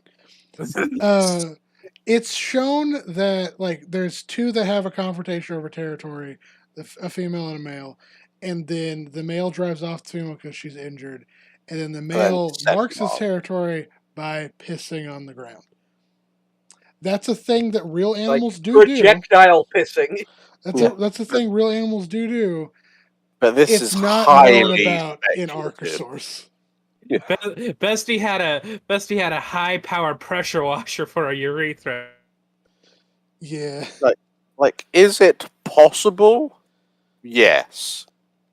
Speaker 1: It's shown that like there's two that have a confrontation over territory, a female and a male, and then the male drives off the female because she's injured, and then the male marks his territory by pissing on the ground. That's a thing that real animals do.
Speaker 2: Projectile pissing.
Speaker 1: That's a thing real animals do.
Speaker 4: But this
Speaker 1: It's
Speaker 4: is
Speaker 1: not
Speaker 4: highly
Speaker 1: known about in
Speaker 4: speculative.
Speaker 1: Archosaurs.
Speaker 4: Yeah.
Speaker 3: Bestie had a high power pressure washer for a urethra.
Speaker 1: Yeah.
Speaker 4: Like, is it possible? Yes.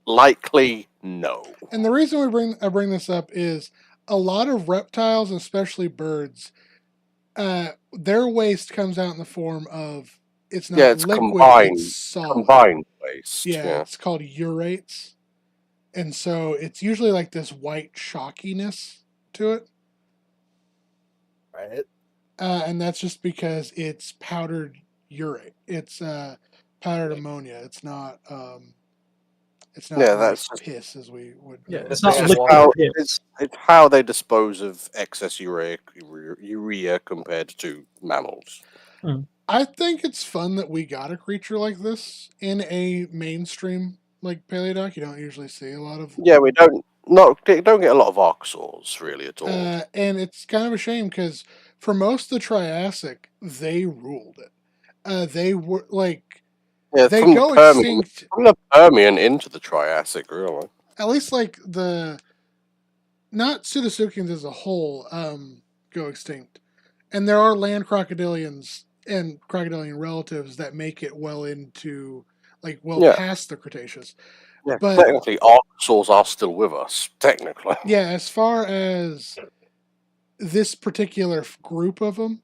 Speaker 4: Likely, no.
Speaker 1: And the reason I bring this up is a lot of reptiles, especially birds, their waste comes out in the form of it's not
Speaker 4: it's
Speaker 1: liquid,
Speaker 4: combined,
Speaker 1: it's solid.
Speaker 4: combined waste.
Speaker 1: Yeah, it's called urates. And so it's usually like this white chalkiness to it.
Speaker 2: Right.
Speaker 1: And that's just because it's powdered urate. It's powdered ammonia. It's not
Speaker 4: that's just,
Speaker 1: piss as we would.
Speaker 5: Yeah, it's not
Speaker 4: just
Speaker 5: liquid.
Speaker 4: it's how they dispose of excess urea compared to mammals.
Speaker 1: I think it's fun that we got a creature like this in a mainstream like paleodoc. You don't usually see a lot of.
Speaker 4: Yeah, we don't get a lot of archosaurs really at all.
Speaker 1: And it's kind of a shame because for most of the Triassic, they ruled it. They were like they go extinct
Speaker 4: from the Permian into the Triassic, really.
Speaker 1: At least like not Pseudosukins as a whole go extinct, and there are land crocodilians and crocodilian relatives that make it well into past the Cretaceous.
Speaker 4: Yeah,
Speaker 1: but
Speaker 4: technically, archosaurs are still with us. Technically,
Speaker 1: yeah. As far as this particular group of them,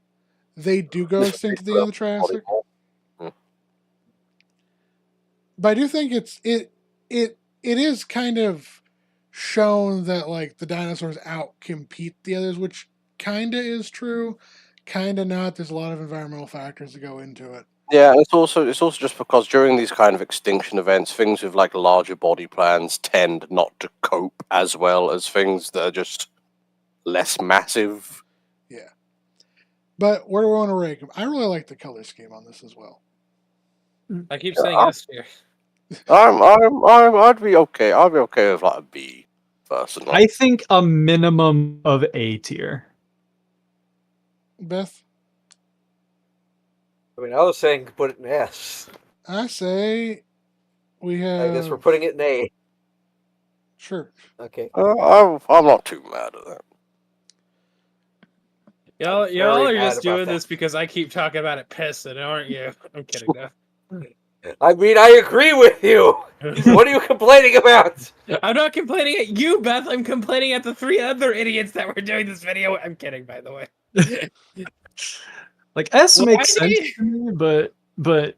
Speaker 1: they do go extinct at the end of the Triassic. But I do think it is kind of shown that like the dinosaurs outcompete the others, which kind of is true, kind of not. There's a lot of environmental factors that go into it.
Speaker 4: Yeah, it's also just because during these kind of extinction events, things with like larger body plans tend not to cope as well as things that are just less massive.
Speaker 1: But where do we want to rank them? I really like the color scheme on this as well.
Speaker 3: I keep saying S tier.
Speaker 4: I'd be okay. I'd be okay with like a B, personally.
Speaker 5: I think a minimum of A tier.
Speaker 1: Beth?
Speaker 2: I mean, I was saying put it in S.
Speaker 1: I say we have...
Speaker 2: I guess we're putting it in A.
Speaker 1: Sure.
Speaker 2: Okay.
Speaker 4: I'm not too mad at that.
Speaker 3: Y'all
Speaker 2: very
Speaker 3: are
Speaker 2: mad
Speaker 3: just
Speaker 2: about
Speaker 3: doing
Speaker 2: that.
Speaker 3: this because I keep talking about it pissing, aren't you? I'm kidding. No.
Speaker 2: I mean, I agree with you. What are you complaining about?
Speaker 3: I'm not complaining at you, Beth. I'm complaining at the 3 other idiots that were doing this video. I'm kidding, by the way.
Speaker 5: Like S
Speaker 3: Why
Speaker 5: makes
Speaker 3: do
Speaker 5: sense
Speaker 3: you-
Speaker 5: to me, but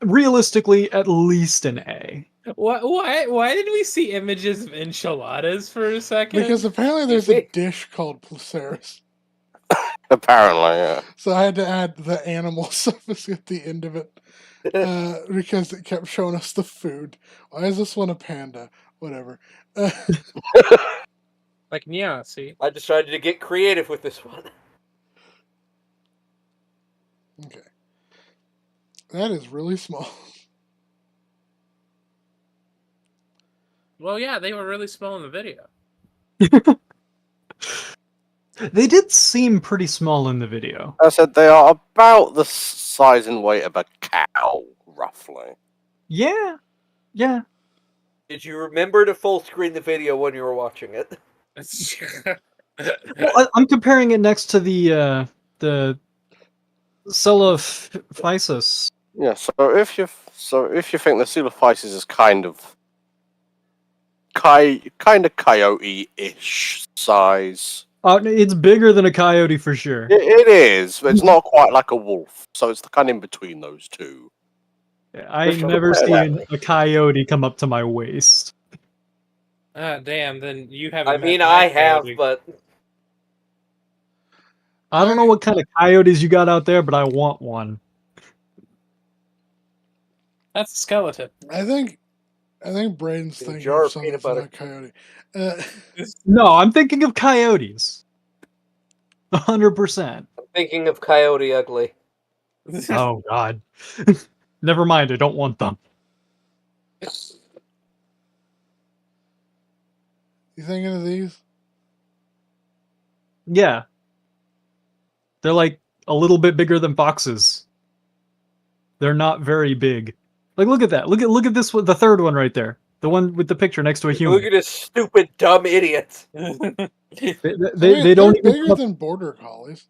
Speaker 5: realistically, at least an A.
Speaker 3: Why did we see images of enchiladas for a second?
Speaker 1: Because apparently there's a dish called Placeris.
Speaker 4: Apparently, yeah.
Speaker 1: So I had to add the animal suffix at the end of it. Because it kept showing us the food. Why is this one a panda? Whatever.
Speaker 3: Like, yeah, see?
Speaker 2: I decided to get creative with this one.
Speaker 1: Okay. That is really small.
Speaker 3: Well, yeah, they were really small in the video.
Speaker 5: They did seem pretty small in the video.
Speaker 4: I said they are about the size and weight of a cow, roughly.
Speaker 5: Yeah.
Speaker 2: Did you remember to full screen the video when you were watching it?
Speaker 5: Well, I'm comparing it next to the Celophysis.
Speaker 4: Yeah. So if you think the Coelophysis is kind of coyote-ish size.
Speaker 5: It's bigger than a coyote for sure.
Speaker 4: It is, but it's not quite like a wolf. So it's kind of in between those two.
Speaker 5: I never seen a coyote come up to my waist.
Speaker 3: Ah, damn, then you haven't.
Speaker 2: I
Speaker 3: met
Speaker 2: mean,
Speaker 3: my
Speaker 2: I have,
Speaker 3: coyote.
Speaker 2: but
Speaker 5: I don't know what kind of coyotes you got out there, but I want one.
Speaker 3: That's a skeleton.
Speaker 1: I think Braden's
Speaker 2: A
Speaker 1: thinking
Speaker 2: jar
Speaker 1: of
Speaker 2: of
Speaker 1: something
Speaker 2: peanut
Speaker 1: from
Speaker 2: butter.
Speaker 1: that coyote.
Speaker 5: No, I'm thinking of coyotes. 100%.
Speaker 2: I'm thinking of Coyote Ugly.
Speaker 5: Oh, God. Never mind, I don't want them.
Speaker 1: You thinking of these?
Speaker 5: Yeah. They're like a little bit bigger than foxes. They're not very big. Like, look at that. Look at this one, the third one right there. The one with the picture next to a human.
Speaker 2: Look at this stupid, dumb idiot.
Speaker 5: They
Speaker 1: They're
Speaker 5: don't even
Speaker 1: bigger than border collies.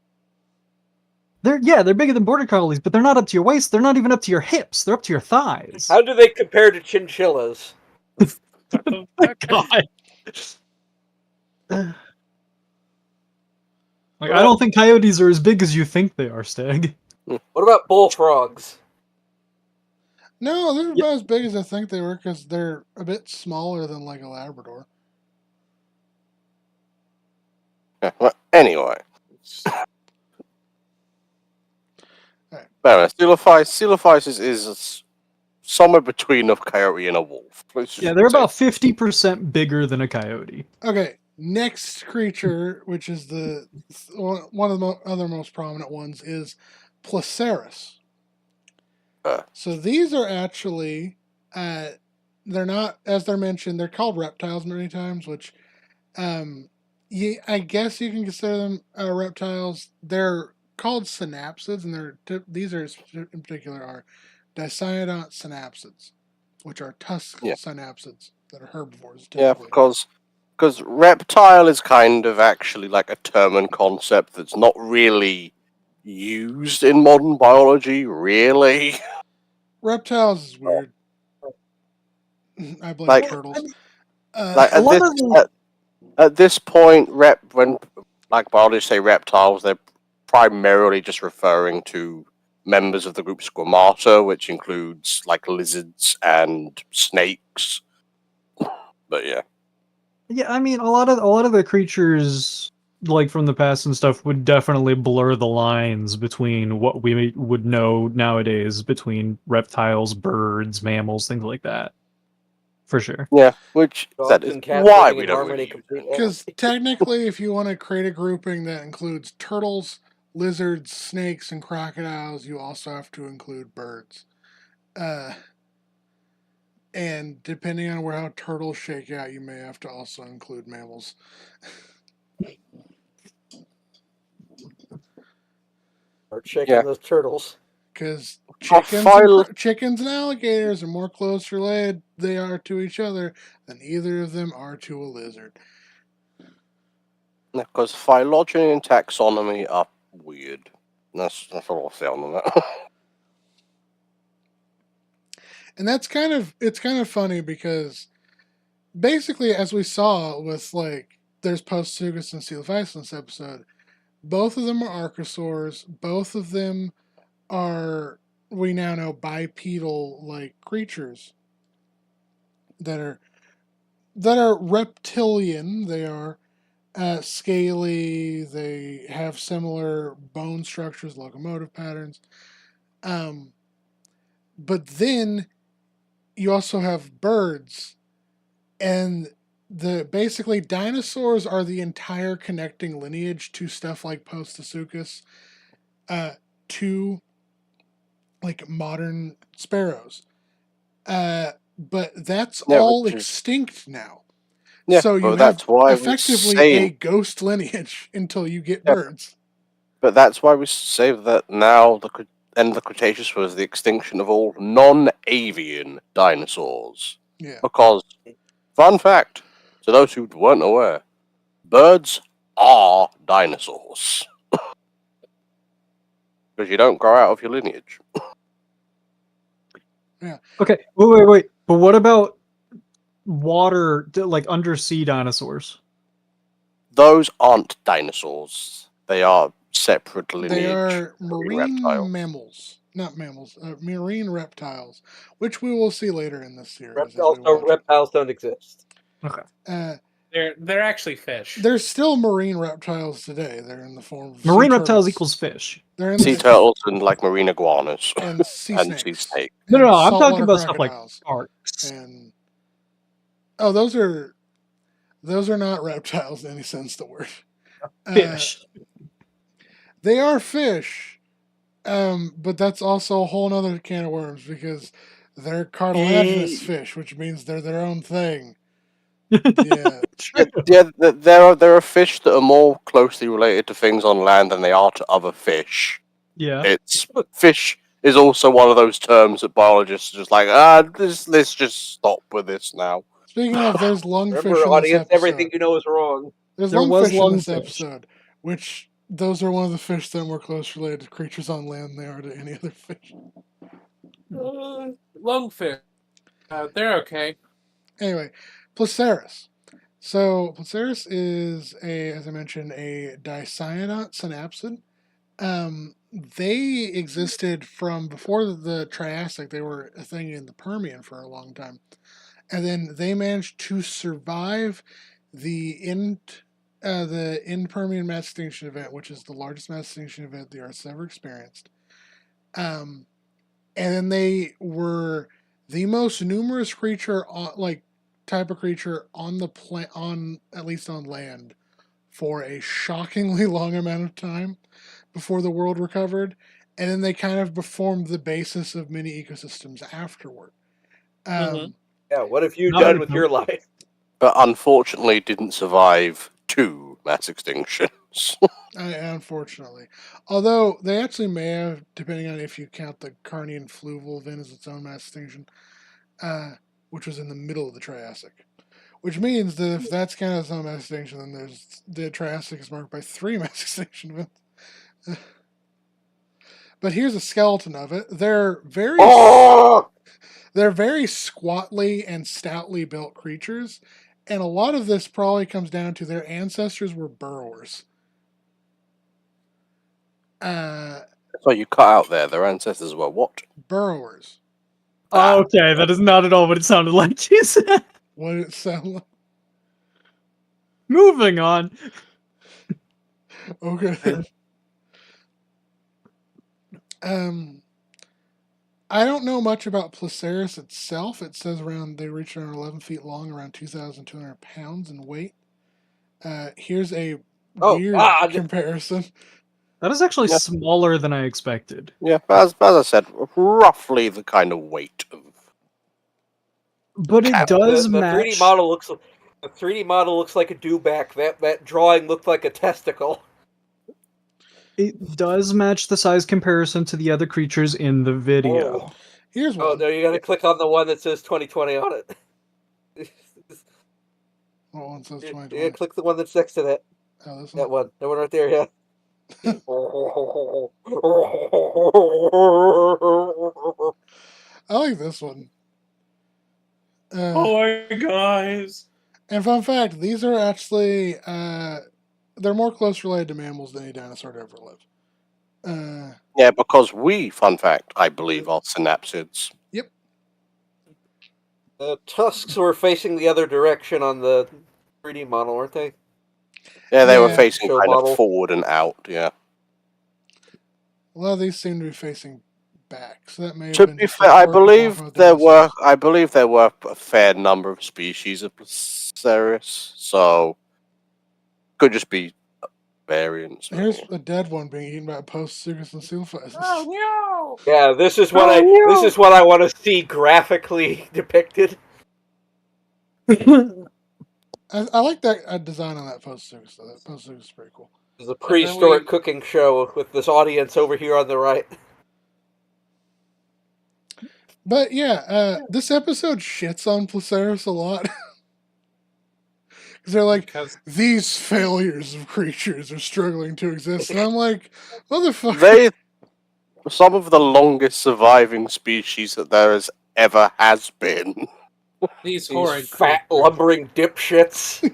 Speaker 5: they're bigger than border collies, but they're not up to your waist. They're not even up to your hips. They're up to your thighs.
Speaker 2: How do they compare to chinchillas?
Speaker 5: God. Like, I don't think coyotes are as big as you think they are, Stag.
Speaker 2: What about bullfrogs?
Speaker 1: No, they're about as big as I think they were because they're a bit smaller than like a Labrador.
Speaker 4: Yeah, well, anyway.
Speaker 1: Right.
Speaker 4: But Coelophysis is somewhere between a coyote and a wolf.
Speaker 5: Yeah, they're about 50% bigger than a coyote.
Speaker 1: Okay, next creature, which is the one of the other most prominent ones, is Placeris. So these are actually, they're not, as they're mentioned, they're called reptiles many times, which, I guess you can consider them reptiles. They're called synapsids, and these are in particular are dicynodont synapsids, which are tusk synapsids that are herbivores. Typically.
Speaker 4: Yeah, because reptile is kind of actually like a term and concept that's not really used in modern biology, really.
Speaker 1: Reptiles is weird. I blame
Speaker 4: Like-
Speaker 1: turtles.
Speaker 4: Like
Speaker 5: a lot of
Speaker 4: at this point, when like biologists say reptiles, they're primarily just referring to members of the group Squamata, which includes like lizards and snakes. But yeah.
Speaker 5: Yeah, I mean, a lot of the creatures like from the past and stuff would definitely blur the lines between what we would know nowadays between reptiles, birds, mammals, things like that. For sure.
Speaker 4: Yeah, which
Speaker 2: Dogs
Speaker 4: that is
Speaker 2: and cats
Speaker 4: why
Speaker 2: living
Speaker 4: we
Speaker 2: in
Speaker 4: don't
Speaker 2: harmony
Speaker 4: really use it.
Speaker 2: completely.
Speaker 1: Because technically, if you want to create a grouping that includes turtles, lizards, snakes, and crocodiles, you also have to include birds. And depending on how turtles shake out, you may have to also include mammals.
Speaker 2: Start shaking those turtles.
Speaker 1: Because chickens and alligators are more close related they are to each other than either of them are to a lizard.
Speaker 4: Because phylogeny and taxonomy are weird. That's all I'll say on that.
Speaker 1: And it's kind of funny because basically, as we saw with there's Post-Sugus and Coelophysis in this episode, both of them are archosaurs. Both of them are, we now know, bipedal creatures that are reptilian. They are scaly. They have similar bone structures, locomotive patterns. But then you also have birds, and basically dinosaurs are the entire connecting lineage to stuff like Postosuchus, to modern sparrows. But that's all extinct now.
Speaker 4: Yeah,
Speaker 1: so you have
Speaker 4: that's why
Speaker 1: effectively a ghost lineage until you get birds.
Speaker 4: But that's why we say that now the end of the Cretaceous was the extinction of all non-avian dinosaurs.
Speaker 1: Yeah.
Speaker 4: Because, fun fact, to those who weren't aware, birds are dinosaurs. Because you don't grow out of your lineage.
Speaker 1: Yeah.
Speaker 5: Okay, wait. But what about water, undersea dinosaurs?
Speaker 4: Those aren't dinosaurs. They are separate lineage.
Speaker 1: They are marine
Speaker 4: reptiles.
Speaker 1: mammals. Not mammals, marine reptiles, which we will see later in this series.
Speaker 2: Reptiles don't exist.
Speaker 5: Okay.
Speaker 3: They're actually fish.
Speaker 1: There's still marine reptiles today. They're in the form of
Speaker 5: marine
Speaker 1: sea
Speaker 5: reptiles
Speaker 1: turtles.
Speaker 5: Equals fish.
Speaker 1: They're in
Speaker 4: sea turtles and marine iguanas
Speaker 1: and sea
Speaker 4: and
Speaker 1: snakes.
Speaker 4: sea snakes.
Speaker 5: No, I'm talking about stuff like sharks.
Speaker 1: And those are not reptiles in any sense of the word.
Speaker 5: Fish.
Speaker 1: They are fish, but that's also a whole other can of worms because they're cartilaginous fish, which means they're their own thing.
Speaker 4: Yeah, there are fish that are more closely related to things on land than they are to other fish.
Speaker 5: Yeah.
Speaker 4: Fish is also one of those terms that biologists are just like, let's just stop with this now.
Speaker 1: Speaking of, there's lungfish
Speaker 2: Remember,
Speaker 1: in
Speaker 2: audience,
Speaker 1: this episode.
Speaker 2: everything you know is wrong.
Speaker 1: There's lungfish in this episode, which those are one of the fish that are more close related to creatures on land than they are to any other fish.
Speaker 3: Lungfish. They're okay.
Speaker 1: Anyway, Placeris. So Placeris is as I mentioned, a dicyanodont synapsid. They existed from before the Triassic. They were a thing in the Permian for a long time, and then they managed to survive the Permian mass extinction event, which is the largest mass extinction event the Earth's ever experienced. And then they were the most numerous creature, type of creature on the on at least on land, for a shockingly long amount of time before the world recovered, and then they kind of formed the basis of many ecosystems afterward.
Speaker 2: Yeah, what have you done with your life?
Speaker 4: But unfortunately didn't survive 2 mass extinctions.
Speaker 1: Unfortunately. Although they actually may have, depending on if you count the Carnian fluvial event as its own mass extinction, which was in the middle of the Triassic. Which means that if that's counted as own mass extinction, then the Triassic is marked by 3 mass extinction events. But here's a skeleton of it. They're very squatly and stoutly built creatures, and a lot of this probably comes down to their ancestors were burrowers.
Speaker 4: That's what you cut out there. Their ancestors were what?
Speaker 1: Burrowers.
Speaker 5: Okay, that is not at all what it sounded like you said.
Speaker 1: What did it sound like?
Speaker 5: Moving on.
Speaker 1: Okay. I don't know much about Placeris itself. It says they reach around 11 feet long, around 2,200 pounds in weight. Here's a weird comparison.
Speaker 5: That is actually
Speaker 4: Yeah.
Speaker 5: smaller than I expected.
Speaker 4: Yeah, as I said, roughly the kind of weight of.
Speaker 5: But it
Speaker 4: Cat.
Speaker 5: does
Speaker 2: The
Speaker 5: match.
Speaker 2: 3D model looks. The 3D model looks like a dewback. That drawing looked like a testicle.
Speaker 5: It does match the size comparison to the other creatures in the video.
Speaker 2: Oh.
Speaker 1: Here's one.
Speaker 2: Oh no! You got to click on the one that says 2020 on it.
Speaker 1: What one says
Speaker 2: Yeah,
Speaker 1: 2020?
Speaker 2: click the one that's next to that.
Speaker 1: Oh, this
Speaker 2: That
Speaker 1: one.
Speaker 2: one. That one right there. Yeah.
Speaker 1: I like this one.
Speaker 3: Oh my guys.
Speaker 1: And fun fact, these are actually they're more close related to mammals than any dinosaur to ever live.
Speaker 4: Yeah, because we, fun fact, I believe, are synapsids.
Speaker 1: Yep.
Speaker 2: The tusks were facing the other direction on the 3D model, weren't they?
Speaker 4: Yeah, they were
Speaker 1: Yeah.
Speaker 4: facing
Speaker 2: Show
Speaker 4: kind
Speaker 2: model.
Speaker 4: of forward and out. Yeah.
Speaker 1: A lot of these seem to be facing back, so that may have
Speaker 4: To
Speaker 1: been
Speaker 4: be
Speaker 1: just
Speaker 4: fair, I
Speaker 1: working
Speaker 4: believe
Speaker 1: off of
Speaker 4: there were.
Speaker 1: dinosaurs.
Speaker 4: I believe there were a fair number of species of Placeris, so could just be variants.
Speaker 1: Here's a dead one being eaten by a post-Sugus and Sealfest.
Speaker 3: Oh
Speaker 2: Yeah, this is what
Speaker 4: Oh,
Speaker 2: this is what I want to see graphically depicted.
Speaker 1: I like that design on that post-Sugus, though. That post-Sugus is pretty cool.
Speaker 2: It's a prehistoric cooking show with this audience over here on the right.
Speaker 1: But yeah, this episode shits on Placeris a lot. Because they're like, these failures of creatures are struggling to exist. And I'm like, motherfucker.
Speaker 4: They some of the longest surviving species that there ever has been.
Speaker 3: These
Speaker 2: These
Speaker 3: horrid
Speaker 2: fat lumbering dipshits.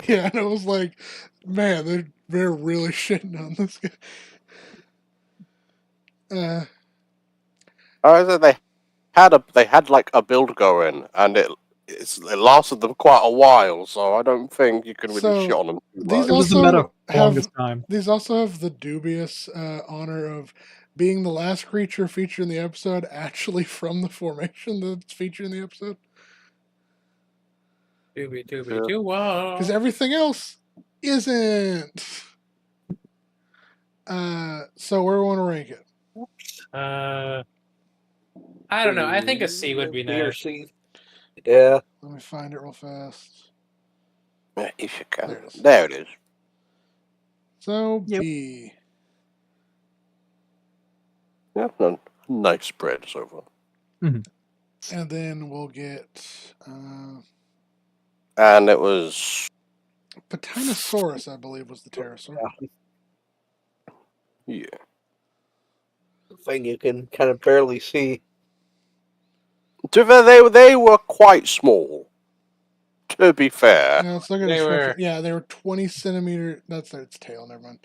Speaker 1: Yeah, and I was like, man, they're really shitting on this guy.
Speaker 4: They had like a build going, and it lasted them quite a while. So I don't think you can really
Speaker 1: So,
Speaker 4: shit on them too
Speaker 1: these
Speaker 4: much.
Speaker 5: It was the meta
Speaker 1: also
Speaker 5: for the
Speaker 1: have
Speaker 5: longest time.
Speaker 1: these also have the dubious honor of being the last creature featured in the episode actually from the formation that's featured in the episode. Because everything else isn't. So where do we want to rank it?
Speaker 3: I don't know. I think a C would be
Speaker 2: B or
Speaker 3: nice.
Speaker 2: C. Yeah.
Speaker 1: Let me find it real fast.
Speaker 4: Yeah, if you can.
Speaker 1: There it is.
Speaker 4: There it is.
Speaker 1: So
Speaker 5: Yep.
Speaker 1: B.
Speaker 4: Yeah, no, nice spread so far.
Speaker 1: And then we'll get
Speaker 4: And it was
Speaker 1: Patinosaurus, I believe, was the pterosaur.
Speaker 4: yeah.
Speaker 2: Thing you can kind of barely see.
Speaker 4: To be fair, they were quite small. To be fair,
Speaker 1: Now let's look at
Speaker 3: They
Speaker 1: description.
Speaker 3: were-
Speaker 1: Yeah, they were 20 centimeter. That's its tail. Never mind.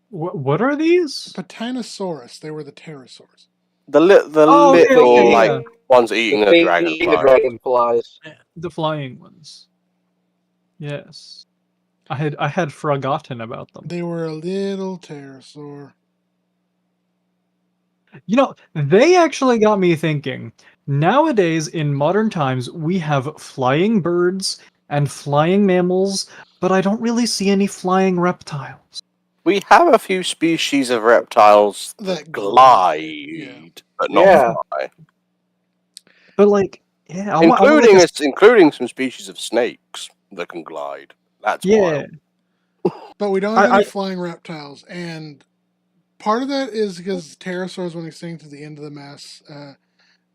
Speaker 5: What are these?
Speaker 1: Patinosaurus. They were the pterosaurs.
Speaker 4: the
Speaker 5: Oh, okay,
Speaker 4: little
Speaker 5: okay,
Speaker 4: like
Speaker 5: yeah.
Speaker 4: ones eating the
Speaker 2: Eating the
Speaker 4: dragonfly.
Speaker 2: dragonflies.
Speaker 5: The flying ones. Yes. I had forgotten about them.
Speaker 1: They were a little pterosaur.
Speaker 5: You know, they actually got me thinking. Nowadays, in modern times, we have flying birds and flying mammals, but I don't really see any flying reptiles.
Speaker 4: We have a few species of reptiles
Speaker 1: That
Speaker 4: that
Speaker 1: glide,
Speaker 4: glide, but not
Speaker 2: Yeah.
Speaker 4: fly.
Speaker 5: But like, yeah, I want like
Speaker 4: Including some species of snakes that can glide. That's
Speaker 5: yeah.
Speaker 4: wild.
Speaker 1: But we don't have any
Speaker 5: I
Speaker 1: flying reptiles, and part of that is because pterosaurs went extinct at the end of the mass.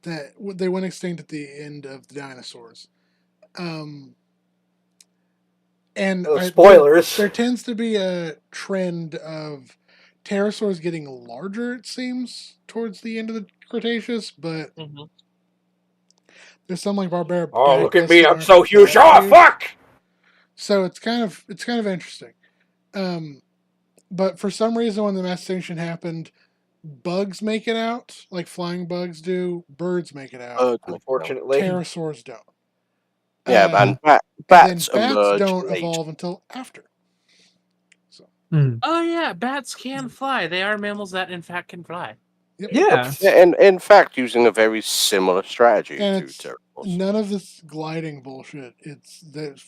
Speaker 1: That they went extinct at the end of the dinosaurs. And
Speaker 2: Spoilers.
Speaker 1: there tends to be a trend of pterosaurs getting larger. It seems towards the end of the Cretaceous, but there's some like Barbara.
Speaker 2: Oh, look at me! I'm so huge.
Speaker 1: Oh,
Speaker 2: Oh, fuck!
Speaker 1: So it's kind of interesting. But for some reason, when the mass extinction happened, bugs make it out, like flying bugs do. Birds make it out.
Speaker 2: Unfortunately,
Speaker 1: Pterosaurs don't.
Speaker 4: Yeah, and bats
Speaker 1: and bats
Speaker 4: emerge
Speaker 1: don't
Speaker 4: late.
Speaker 1: evolve until after.
Speaker 3: Oh yeah, bats can fly. They are mammals that in fact can fly.
Speaker 1: Yep.
Speaker 5: Yeah.
Speaker 4: And in fact, using a very similar strategy
Speaker 1: And
Speaker 4: to
Speaker 1: it's
Speaker 4: pterosaurs.
Speaker 1: none of this gliding bullshit. It's that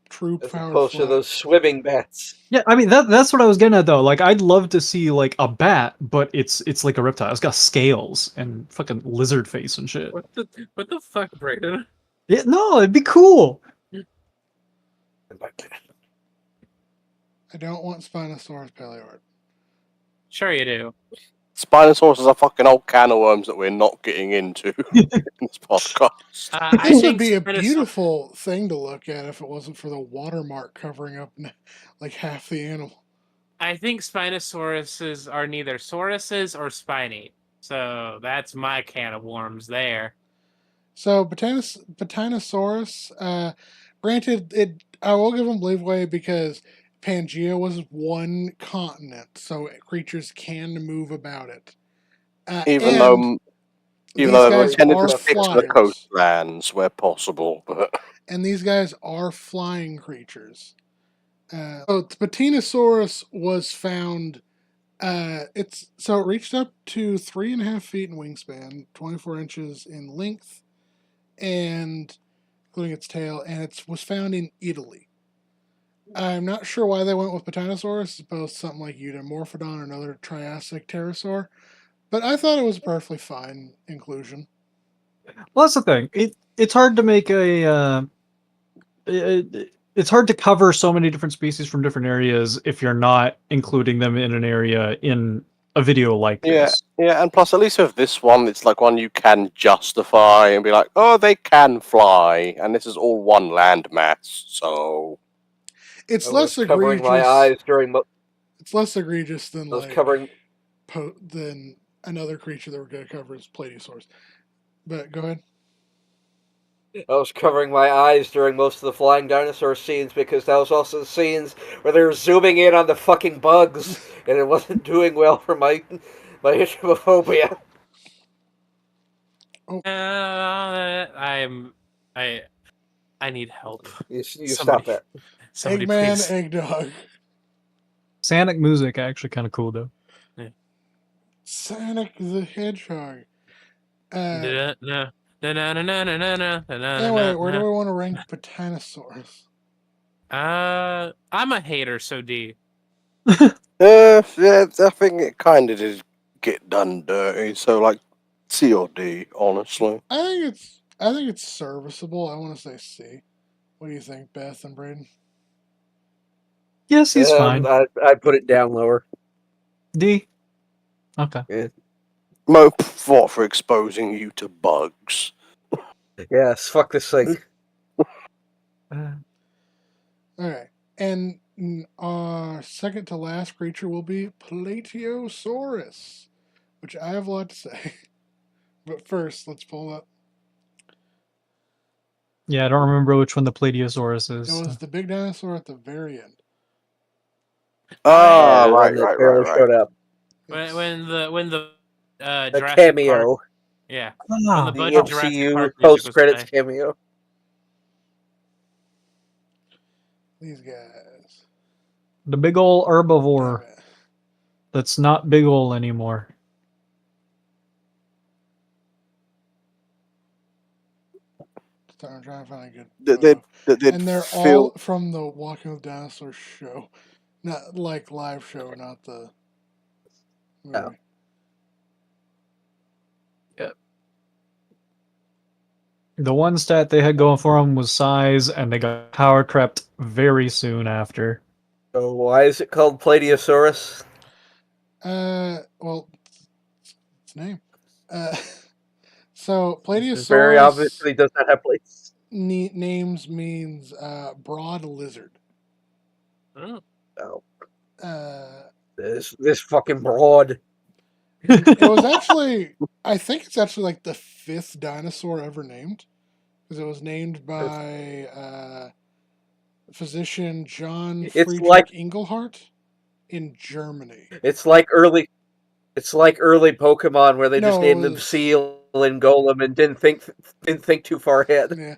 Speaker 1: true
Speaker 2: As
Speaker 1: powered
Speaker 2: opposed to
Speaker 1: flight.
Speaker 2: those swimming bats.
Speaker 5: Yeah, I mean that's what I was getting at though. Like I'd love to see like a bat, but it's like a reptile. It's got scales and fucking lizard face and shit.
Speaker 3: What the fuck, Brayden?
Speaker 5: Yeah, no, it'd be cool.
Speaker 1: I don't want Spinosaurus paleoart.
Speaker 3: Sure you do.
Speaker 4: Spinosaurus is a fucking old can of worms that we're not getting into in this podcast.
Speaker 3: I
Speaker 1: This would
Speaker 3: think
Speaker 1: be a
Speaker 3: Spinosaurus-
Speaker 1: beautiful thing to look at if it wasn't for the watermark covering up like half the animal.
Speaker 3: I think Spinosauruses are neither sauruses or spiny. So that's my can of worms there.
Speaker 1: So Titanosaurus, granted, I will give them leeway because Pangea was one continent, so creatures can move about it.
Speaker 4: Even though
Speaker 1: these
Speaker 4: they were
Speaker 1: guys
Speaker 4: intended
Speaker 1: are
Speaker 4: to stick to the
Speaker 1: flyers,
Speaker 4: coastlands where possible. But
Speaker 1: and these guys are flying creatures. So Spinosaurus was found. It reached up to 3.5 feet in wingspan, 24 inches in length, and including its tail, and it was found in Italy. I'm not sure why they went with Titanosaurus as opposed to something like Eudomorphodon or another Triassic pterosaur, but I thought it was a perfectly fine inclusion.
Speaker 5: Well, that's the thing. It's hard to make it's hard to cover so many different species from different areas if you're not including them in an area in a video like this.
Speaker 4: Yeah, and plus, at least with this one, it's like one you can justify and be like, oh, they can fly, and this is all one landmass, so
Speaker 1: It's
Speaker 2: I
Speaker 1: less
Speaker 2: was covering
Speaker 1: egregious.
Speaker 2: my eyes during.
Speaker 1: It's less egregious than
Speaker 2: I was covering.
Speaker 1: than another creature that we're going to cover is Platysaurus. But go ahead.
Speaker 2: I was covering my eyes during most of the flying dinosaur scenes because that was also the scenes where they were zooming in on the fucking bugs, and it wasn't doing well for my hydrophobia.
Speaker 3: I need help.
Speaker 2: You
Speaker 3: Somebody-
Speaker 2: stop that.
Speaker 3: Somebody
Speaker 1: Eggman,
Speaker 3: please.
Speaker 1: Eggdog.
Speaker 5: Sonic music actually kind of cool though.
Speaker 1: Sonic the Hedgehog.
Speaker 3: No.
Speaker 1: Anyway, where do we want to rank Titanosaurus?
Speaker 3: I'm a hater, so D.
Speaker 4: yeah, I think it kind of did get done dirty. So like C or D, honestly.
Speaker 1: I think it's serviceable. I want to say C. What do you think, Beth and Braden?
Speaker 5: Yes, he's fine.
Speaker 2: I put it down lower.
Speaker 5: D. Okay.
Speaker 2: Yeah.
Speaker 4: Mo fought for exposing you to bugs.
Speaker 2: Yes, fuck this thing.
Speaker 1: Alright. And our second to last creature will be Plateosaurus, which I have a lot to say. But first, let's pull up.
Speaker 5: Yeah, I don't remember which one the Plateosaurus is.
Speaker 1: It was the big dinosaur at the very end.
Speaker 4: Ah,
Speaker 2: the one
Speaker 4: right.
Speaker 2: that barely showed up.
Speaker 3: When the
Speaker 2: A
Speaker 3: Jurassic
Speaker 2: cameo.
Speaker 3: Park, yeah.
Speaker 5: Ah,
Speaker 3: When the
Speaker 2: The
Speaker 3: budget Jurassic
Speaker 2: MCU
Speaker 3: Park music was
Speaker 2: post-credits
Speaker 3: playing.
Speaker 2: cameo.
Speaker 1: These guys.
Speaker 5: the big ol' herbivore
Speaker 1: Damn it.
Speaker 5: that's not big ol' anymore.
Speaker 1: I'm trying to find a good photo. And they're all from the Walking with Dinosaurs show. Not like live show, not the movie.
Speaker 2: Oh.
Speaker 5: The one stat they had going for them was size, and they got power crept very soon after.
Speaker 2: So why is it called Plateosaurus?
Speaker 1: Well, its name. So Plateosaurus
Speaker 2: Very obviously does not have plates.
Speaker 1: names means broad lizard.
Speaker 3: Oh.
Speaker 2: Oh. This fucking broad.
Speaker 1: It was actually, I think it's actually like the 5th dinosaur ever named, because it was named by physician John Friedrich Engelhardt in Germany.
Speaker 2: It's like early Pokemon where they just named them Seal and Golem and didn't think too far ahead.
Speaker 1: Yeah,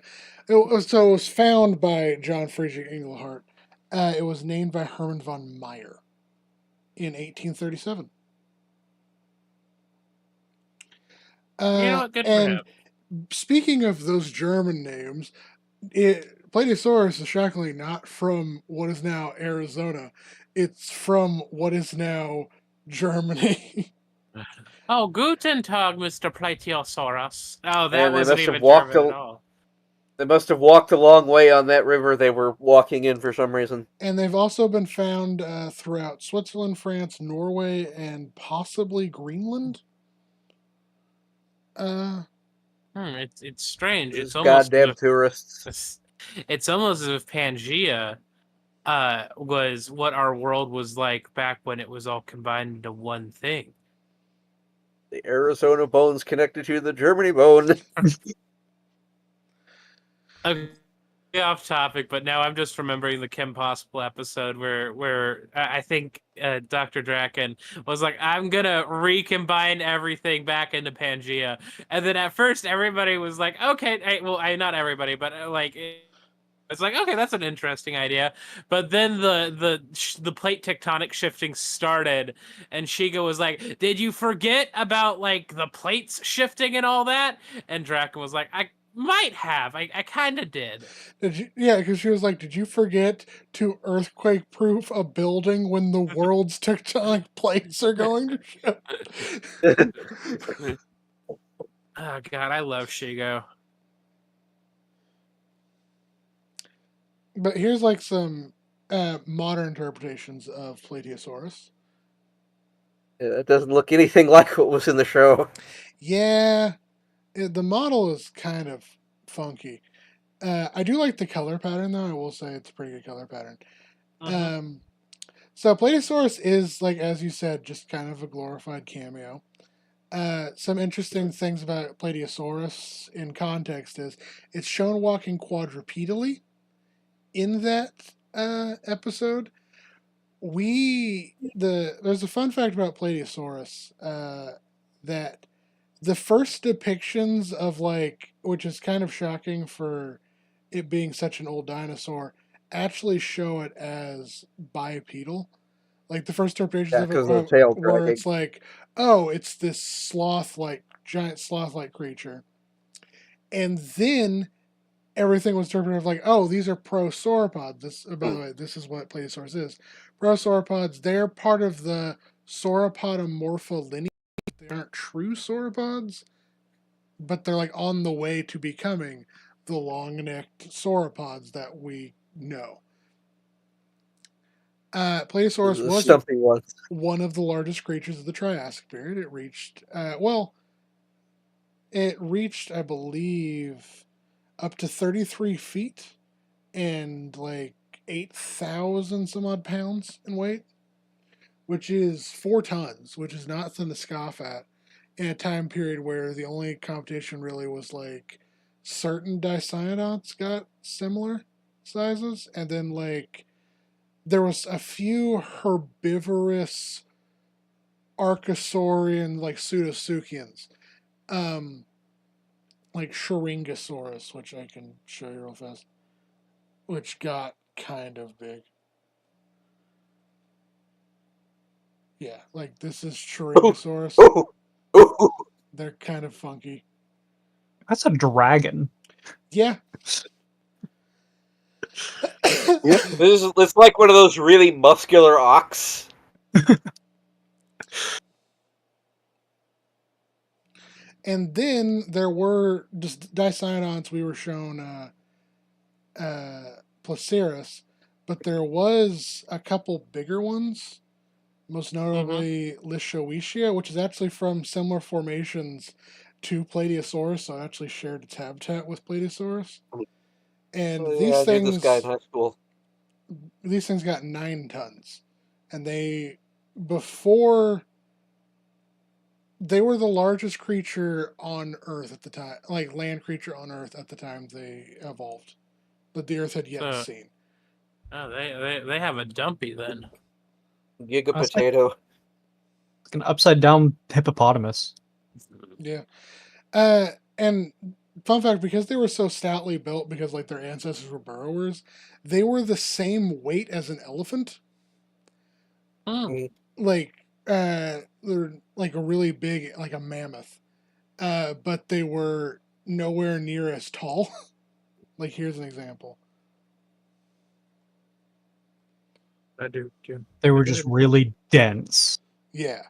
Speaker 1: it was found by John Friedrich Engelhardt. It was named by Hermann von Meyer in 1837.
Speaker 3: You know what? Good for him.
Speaker 1: Speaking of those German names, Plateosaurus is shockingly not from what is now Arizona. It's from what is now Germany.
Speaker 3: Oh, Guten Tag, Mr. Plateosaurus. Oh, that
Speaker 2: And they
Speaker 3: wasn't
Speaker 2: must have
Speaker 3: even
Speaker 2: walked
Speaker 3: German at all.
Speaker 2: They must have walked a long way on that river they were walking in for some reason.
Speaker 1: And they've also been found throughout Switzerland, France, Norway, and possibly Greenland.
Speaker 3: It's strange.
Speaker 2: Those goddamn tourists.
Speaker 3: It's almost as if Pangea was what our world was like back when it was all combined into one thing.
Speaker 2: The Arizona bone's connected to the Germany bone.
Speaker 3: Off topic, but now I'm just remembering the Kim Possible episode where I think Dr. Draken was like, I'm gonna recombine everything back into Pangea, and then at first everybody was like, okay, not everybody, but it's like, okay, that's an interesting idea. But then the plate tectonic shifting started, and Shiga was like, did you forget about like the plates shifting and all that? And Draken was like, I might have. I kind of did.
Speaker 1: Did you? Yeah, because she was like, "Did you forget to earthquake-proof a building when the world's tectonic plates are going to shift?"
Speaker 3: Oh God, I love Shigo.
Speaker 1: But here's like some modern interpretations of Plateosaurus.
Speaker 2: It doesn't look anything like what was in the show.
Speaker 1: Yeah, the model is kind of funky. I do like the color pattern, though. I will say it's a pretty good color pattern. So Plateosaurus is, like, as you said, just kind of a glorified cameo. Some interesting things about Plateosaurus in context is it's shown walking quadrupedally in that episode. There's a fun fact about Plateosaurus that the first depictions of, like, which is kind of shocking for it being such an old dinosaur, actually show it as bipedal. Like the first interpretations
Speaker 2: Yeah,
Speaker 1: of it
Speaker 2: because of the tail
Speaker 1: where
Speaker 2: dragging.
Speaker 1: it's like, oh, it's this giant sloth-like creature, and then everything was interpreted of like, oh, these are prosauropods. This, by the way, this is what Plateosaurus is. Prosauropods. They're part of the Sauropodomorpha lineage. They aren't true sauropods, but they're like on the way to becoming the long-necked sauropods that we know. Plateosaurus was one of the largest creatures of the Triassic period. It reached, I believe, up to 33 feet and like 8,000 some odd pounds in weight, which is 4 tons, which is not something to scoff at in a time period where the only competition really was like certain dicynodonts got similar sizes, and then like there was a few herbivorous archosaurian like pseudosuchians, like Sharingosaurus, which I can show you real fast, which got kind of big. Yeah, like this is Sharingosaurus. They're kind of funky.
Speaker 5: That's a dragon.
Speaker 1: Yeah.
Speaker 2: Yeah. It's like one of those really muscular ox.
Speaker 1: And then there were just dicynodonts. We were shown Placerus, but there was a couple bigger ones, most notably Lishoetia, which is actually from similar formations to Plateosaurus, so it actually shared its habitat with Plateosaurus. And these things,
Speaker 2: this guy in high school.
Speaker 1: These things got 9 tons, and they were the largest creature on Earth at the time, like land creature on Earth at the time they evolved, that the Earth had yet seen.
Speaker 3: Oh, they have a dumpy then.
Speaker 2: Giga potato.
Speaker 5: Like an upside down hippopotamus.
Speaker 1: Yeah. And fun fact, because they were so stoutly built, because like their ancestors were burrowers, they were the same weight as an elephant. Like they're like a really big, like a mammoth. But they were nowhere near as tall. Like here's an example.
Speaker 3: I do too.
Speaker 5: They were just really dense.
Speaker 1: Yeah.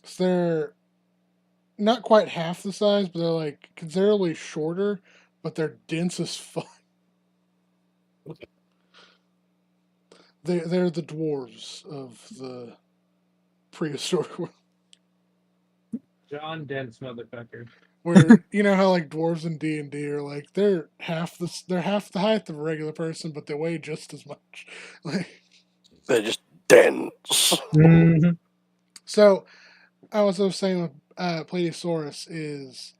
Speaker 1: So they're not quite half the size, but they're like considerably shorter, but they're dense as fuck. They're the dwarves of the prehistoric world.
Speaker 3: John Dense, motherfucker.
Speaker 1: Where you know how like dwarves in D&D are like they're half the height of a regular person, but they weigh just as much. Like
Speaker 4: They're just dense.
Speaker 5: Mhm.
Speaker 1: so, I was saying with Plateosaurus is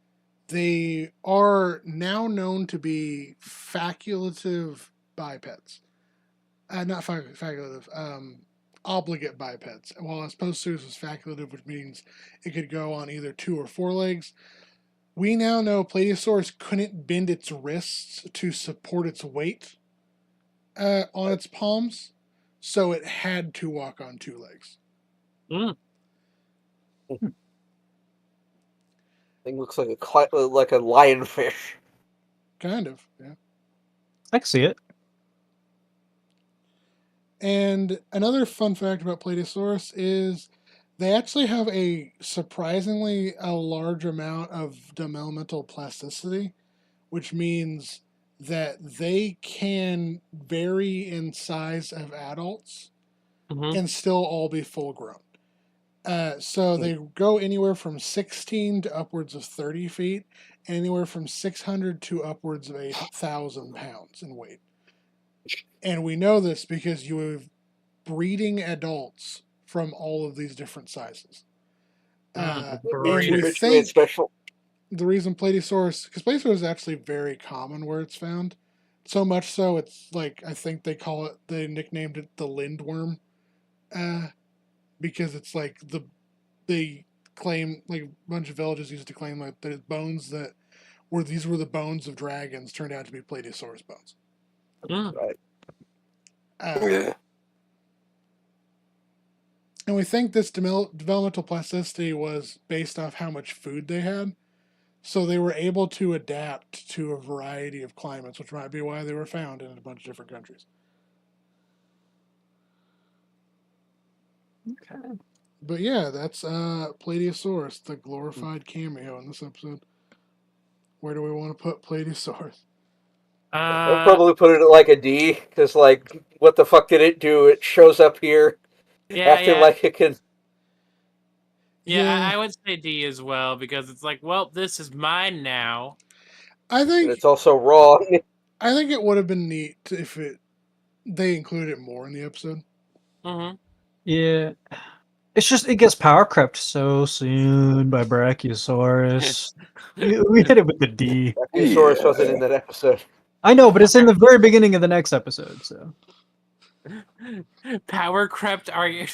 Speaker 1: they are now known to be facultative bipeds. Not facultative, obligate bipeds. While as Postosaurus was facultative, which means it could go on either 2 or 4 legs. We now know Plateosaurus couldn't bend its wrists to support its weight on its palms, so it had to walk on 2 legs.
Speaker 3: Mm.
Speaker 2: Thing looks like a lionfish.
Speaker 1: Kind of, yeah.
Speaker 5: I can see it.
Speaker 1: And another fun fact about Plateosaurus is they actually have a surprisingly a large amount of developmental plasticity, which means that they can vary in size of adults and still all be full grown. So they go anywhere from 16 to upwards of 30 feet, and anywhere from 600 to upwards of 1,000 pounds in weight. And we know this because you have breeding adults from all of these different sizes. And we
Speaker 2: Rich
Speaker 1: think
Speaker 2: made special.
Speaker 1: the reason Plateosaurus, because Plateosaurus is actually very common where it's found. So much so, it's like, I think they nicknamed it the lindworm. Because it's like they claim, like a bunch of villages used to claim like the bones these were the bones of dragons turned out to be Plateosaurus bones.
Speaker 2: Right.
Speaker 4: Yeah.
Speaker 1: And we think this developmental plasticity was based off how much food they had. So they were able to adapt to a variety of climates, which might be why they were found in a bunch of different countries.
Speaker 5: Okay.
Speaker 1: But yeah, that's Plateosaurus, the glorified cameo in this episode. Where do we want to put Plateosaurus?
Speaker 2: I'll probably put it at like a D, because like, what the fuck did it do? It shows up here, acting like it can.
Speaker 3: Yeah, I would say D as well, because it's like, well, this is mine now.
Speaker 1: I think
Speaker 2: And it's also wrong.
Speaker 1: I think it would have been neat if they included it more in the episode.
Speaker 3: Mm-hmm.
Speaker 5: Yeah. It's just, it gets power crept so soon by Brachiosaurus. we hit it with the D.
Speaker 2: Brachiosaurus wasn't in that episode.
Speaker 5: I know, but it's in the very beginning of the next episode, so.
Speaker 3: Power crept, are you?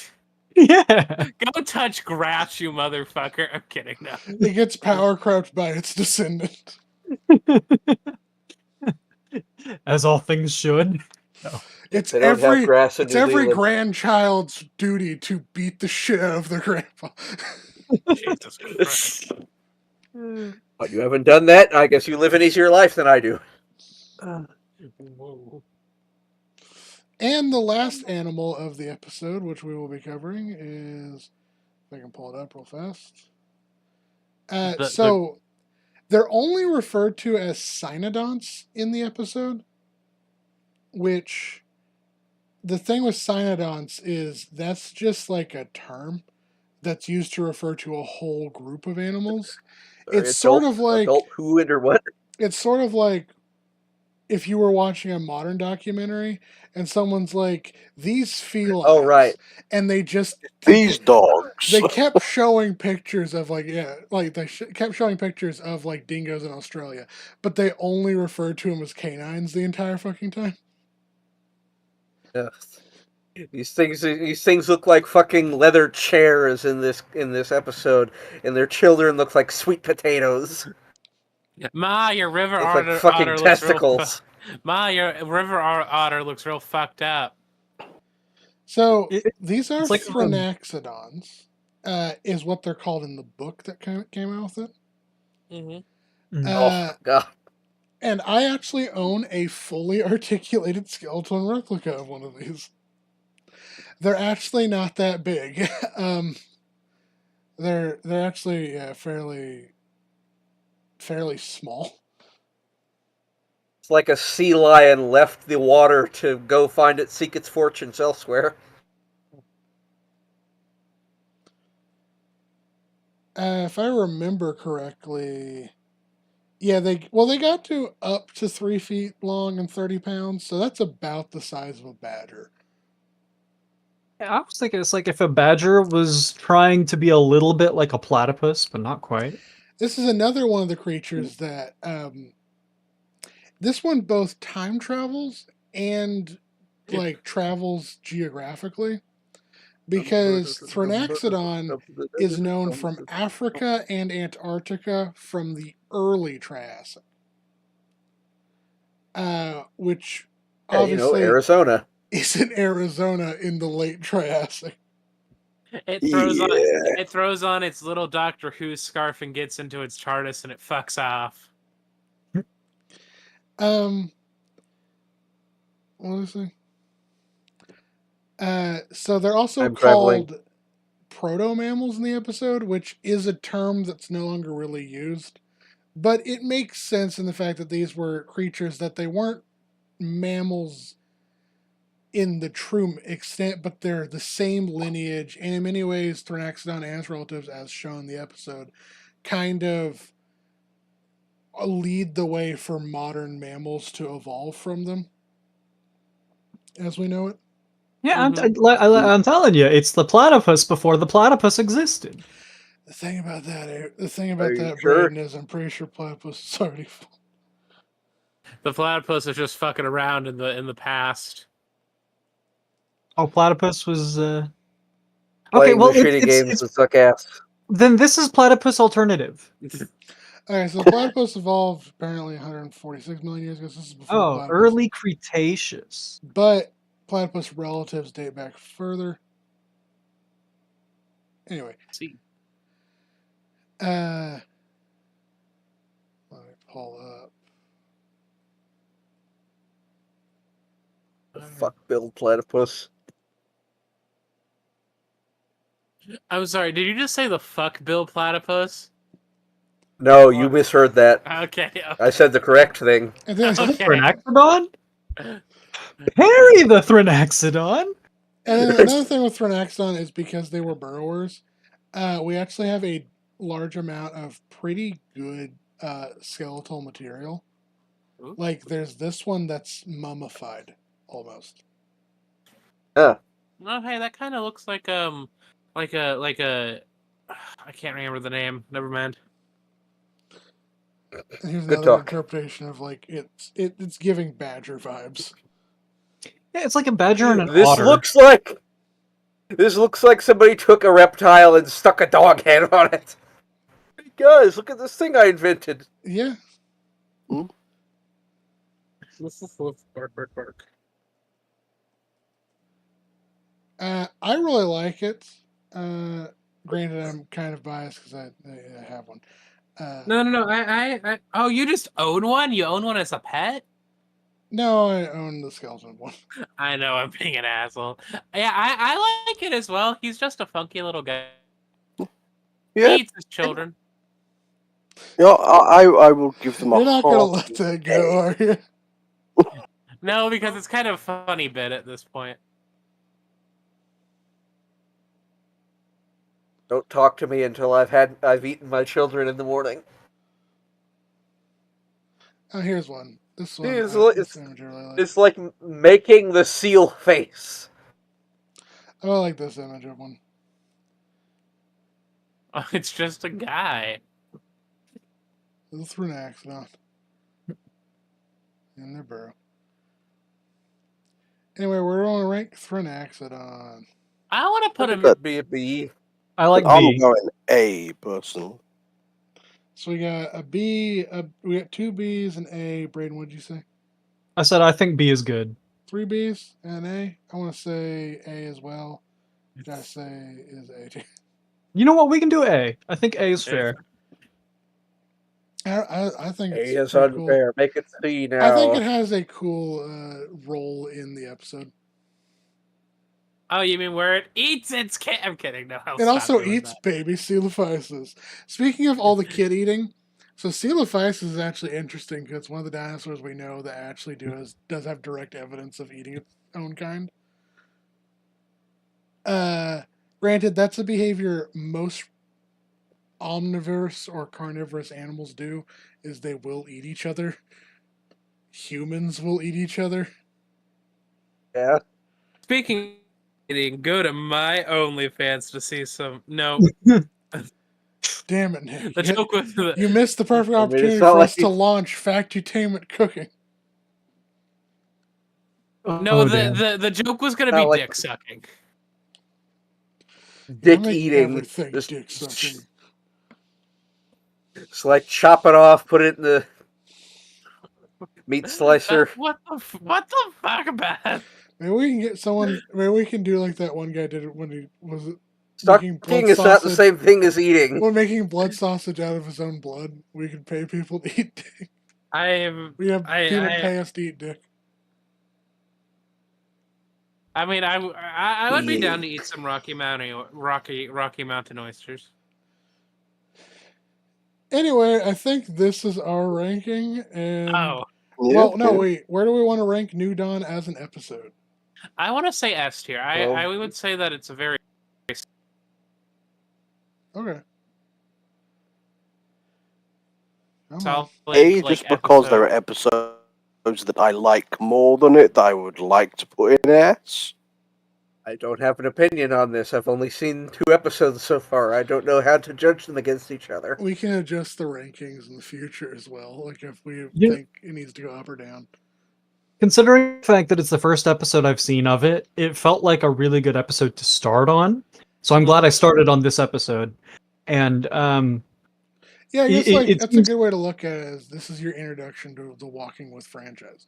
Speaker 5: Yeah.
Speaker 3: Go touch grass, you motherfucker. I'm kidding, no.
Speaker 1: It gets power crept by its descendant.
Speaker 5: As all things should. No.
Speaker 1: It's
Speaker 2: They don't have
Speaker 1: every
Speaker 2: grass in
Speaker 1: it's
Speaker 2: New
Speaker 1: every
Speaker 2: Zealand.
Speaker 1: grandchild's duty to beat the shit out of their grandpa.
Speaker 3: Jesus Christ.
Speaker 2: But you haven't done that? I guess you live an easier life than I do.
Speaker 3: Whoa.
Speaker 1: And the last animal of the episode, which we will be covering, is, if I can pull it up real fast. They're only referred to as cynodonts in the episode, which the thing with cynodonts is that's just like a term that's used to refer to a whole group of animals. It's sort of like
Speaker 2: adulthood or what?
Speaker 1: It's sort of like if you were watching a modern documentary and someone's like, these felines.
Speaker 2: Oh, right.
Speaker 1: And they just.
Speaker 4: These dogs.
Speaker 1: They kept showing pictures of kept showing pictures of like dingoes in Australia, but they only referred to them as canines the entire fucking time.
Speaker 2: Yeah. These things look like fucking leather chairs in this episode, and their children look like sweet potatoes.
Speaker 3: Ma, your river
Speaker 2: Look
Speaker 3: otter,
Speaker 2: like fucking
Speaker 3: otter
Speaker 2: testicles.
Speaker 3: Ma, your river otter looks real fucked up.
Speaker 1: So these are
Speaker 5: like
Speaker 1: Phrynaxodons, is what they're called in the book that came out with it.
Speaker 3: Mm-hmm.
Speaker 2: Oh God!
Speaker 1: And I actually own a fully articulated skeleton replica of one of these. They're actually not that big. They're actually fairly small.
Speaker 2: It's like a sea lion left the water to go seek its fortunes elsewhere.
Speaker 1: If I remember correctly, yeah, they got to up to 3 feet long and 30 pounds, so that's about the size of a badger.
Speaker 5: Yeah, I was thinking it's like if a badger was trying to be a little bit like a platypus, but not quite.
Speaker 1: This is another one of the creatures that this one both time travels and like travels geographically, because Thrinaxodon is known from Africa and Antarctica from the early Triassic, which obviously
Speaker 2: Arizona
Speaker 1: is in Arizona in the late Triassic.
Speaker 3: It throws on its little Doctor Who scarf and gets into its TARDIS and it fucks off.
Speaker 1: What was it? So they're also
Speaker 2: I'm
Speaker 1: called proto-mammals in the episode, which is a term that's no longer really used. But it makes sense in the fact that these were creatures that they weren't mammals in the true extent, but they're the same lineage, and in many ways, Thrinaxodon and its relatives, as shown in the episode, kind of lead the way for modern mammals to evolve from them, as we know it.
Speaker 5: Yeah, I'm telling you, it's the platypus before the platypus existed.
Speaker 1: The thing about that,
Speaker 2: sure?
Speaker 1: Braden, is I'm pretty sure platypus is already full.
Speaker 3: The platypus is just fucking around in the past.
Speaker 5: Oh, platypus was. Okay,
Speaker 2: Playing
Speaker 5: well,
Speaker 2: the shitty games that suck ass.
Speaker 5: Then this is platypus alternative.
Speaker 1: Alright, so the platypus evolved apparently 146 million years ago. So this is before platypus.
Speaker 5: Early Cretaceous.
Speaker 1: But platypus relatives date back further. Anyway.
Speaker 3: See.
Speaker 1: Let me pull up.
Speaker 2: Fuck Bill Platypus.
Speaker 3: I'm sorry, did you just say the fuck Bill Platypus?
Speaker 2: No, you misheard that.
Speaker 3: Okay.
Speaker 2: I said the correct thing.
Speaker 1: And then,
Speaker 5: Thrinaxodon? Harry the Thrinaxodon?
Speaker 1: And then another thing with Thrinaxodon is because they were burrowers, we actually have a large amount of pretty good skeletal material.
Speaker 3: Ooh.
Speaker 1: Like there's this one that's mummified almost.
Speaker 2: Yeah.
Speaker 3: Oh, hey, that kind of looks like a I can't remember the name. Never mind.
Speaker 1: And here's
Speaker 2: Good
Speaker 1: another
Speaker 2: talk.
Speaker 1: interpretation of like it's giving badger vibes.
Speaker 5: Yeah, it's like a badger and an
Speaker 2: This
Speaker 5: otter.
Speaker 2: looks like somebody took a reptile and stuck a dog head on it. Hey guys, look at this thing I invented.
Speaker 1: Yeah.
Speaker 3: Bark.
Speaker 1: I really like it. Granted, I'm kind of biased because I have one.
Speaker 3: No. I. Oh, you just own one? You own one as a pet?
Speaker 1: No, I own the skeleton one.
Speaker 3: I know, I'm being an asshole. Yeah, I like it as well. He's just a funky little guy.
Speaker 4: Yeah.
Speaker 3: He eats his children.
Speaker 4: Yeah, I will give them a
Speaker 1: You're not gonna
Speaker 4: heart.
Speaker 1: let that go, are you?
Speaker 3: No, because it's kind of a funny bit at this point.
Speaker 2: Don't talk to me until I've eaten my children in the morning.
Speaker 1: Oh, here's one. This one.
Speaker 2: It's like making the seal face.
Speaker 1: I like this image of one.
Speaker 3: Oh, it's just a guy.
Speaker 1: This is Thrinaxodon. In their burrow. Anyway, we're going to rank Thrinaxodon.
Speaker 3: I want to put him.
Speaker 2: Be a B.
Speaker 5: I like
Speaker 4: I'm
Speaker 5: B.
Speaker 4: going A, personally.
Speaker 1: So we got a B. We got 2 B's and A. Braden, what'd you say?
Speaker 5: I said I think B is good.
Speaker 1: 3 B's and A. I want to say A as well. Which I say is A too.
Speaker 5: You know what? We can do A. I think A is fair.
Speaker 1: I think
Speaker 2: A
Speaker 1: it's
Speaker 2: is
Speaker 1: pretty cool.
Speaker 2: unfair. Make it C now.
Speaker 1: I think it has a cool role in the episode.
Speaker 3: Oh, you mean where it eats its kid? I'm kidding. No, I'll
Speaker 1: It
Speaker 3: stop
Speaker 1: also
Speaker 3: doing
Speaker 1: eats
Speaker 3: that.
Speaker 1: baby coelophysis. Speaking of all the kid eating, so coelophysis is actually interesting because it's one of the dinosaurs we know that actually does have direct evidence of eating its own kind. Granted, that's a behavior most omnivorous or carnivorous animals do, is they will eat each other. Humans will eat each other.
Speaker 2: Yeah.
Speaker 3: Speaking of eating, go to my OnlyFans to see some. No,
Speaker 1: Damn it, Nick.
Speaker 3: the joke was
Speaker 1: You missed the perfect
Speaker 2: I mean, it's
Speaker 1: opportunity
Speaker 2: not
Speaker 1: for
Speaker 2: like
Speaker 1: us to launch Factutainment cooking.
Speaker 3: no.
Speaker 5: Oh, damn.
Speaker 3: The joke was gonna
Speaker 2: Not
Speaker 3: be
Speaker 2: like-
Speaker 3: dick sucking.
Speaker 2: dick
Speaker 1: I'll make
Speaker 2: eating.
Speaker 1: everything
Speaker 2: Just-
Speaker 1: dick sucking.
Speaker 2: It's like chop it off, put it in the meat slicer.
Speaker 3: What the fuck about it?
Speaker 1: Maybe we can get someone. Maybe we can do like that one guy did it when he was
Speaker 2: Sucking
Speaker 1: blood
Speaker 2: is not the
Speaker 1: sausage.
Speaker 2: same thing as eating.
Speaker 1: When making blood sausage out of his own blood. We can pay people to eat dick. We have people pay us to eat dick.
Speaker 3: I mean, I would be down to eat some Rocky Mountain oysters.
Speaker 1: Anyway, I think this is our ranking. And
Speaker 3: Oh,
Speaker 1: well, no, wait. Where do we want to rank New Dawn as an episode?
Speaker 3: I want to say S tier. I would say that it's a very
Speaker 1: Okay.
Speaker 3: solid.
Speaker 4: A, just because there are episodes that I like more than it that I would like to put in S.
Speaker 2: I don't have an opinion on this. I've only seen 2 episodes so far. I don't know how to judge them against each other.
Speaker 1: We can adjust the rankings in the future as well, like if we think it needs to go up or down.
Speaker 5: Considering the fact that it's the first episode I've seen of it, it felt like a really good episode to start on. So I'm glad I started on this episode. And
Speaker 1: yeah, I guess that's a good way to look at it. Is this is your introduction to the Walking With franchise?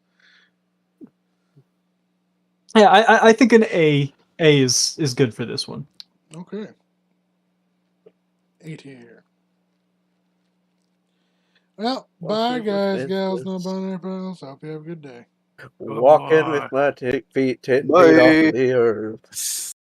Speaker 5: Yeah, I think an A is good for this one.
Speaker 1: Okay. A tier. Well, bye guys, gals, no binary pals. Hope you have a good day.
Speaker 2: Walking with my feet 10 feet off the earth.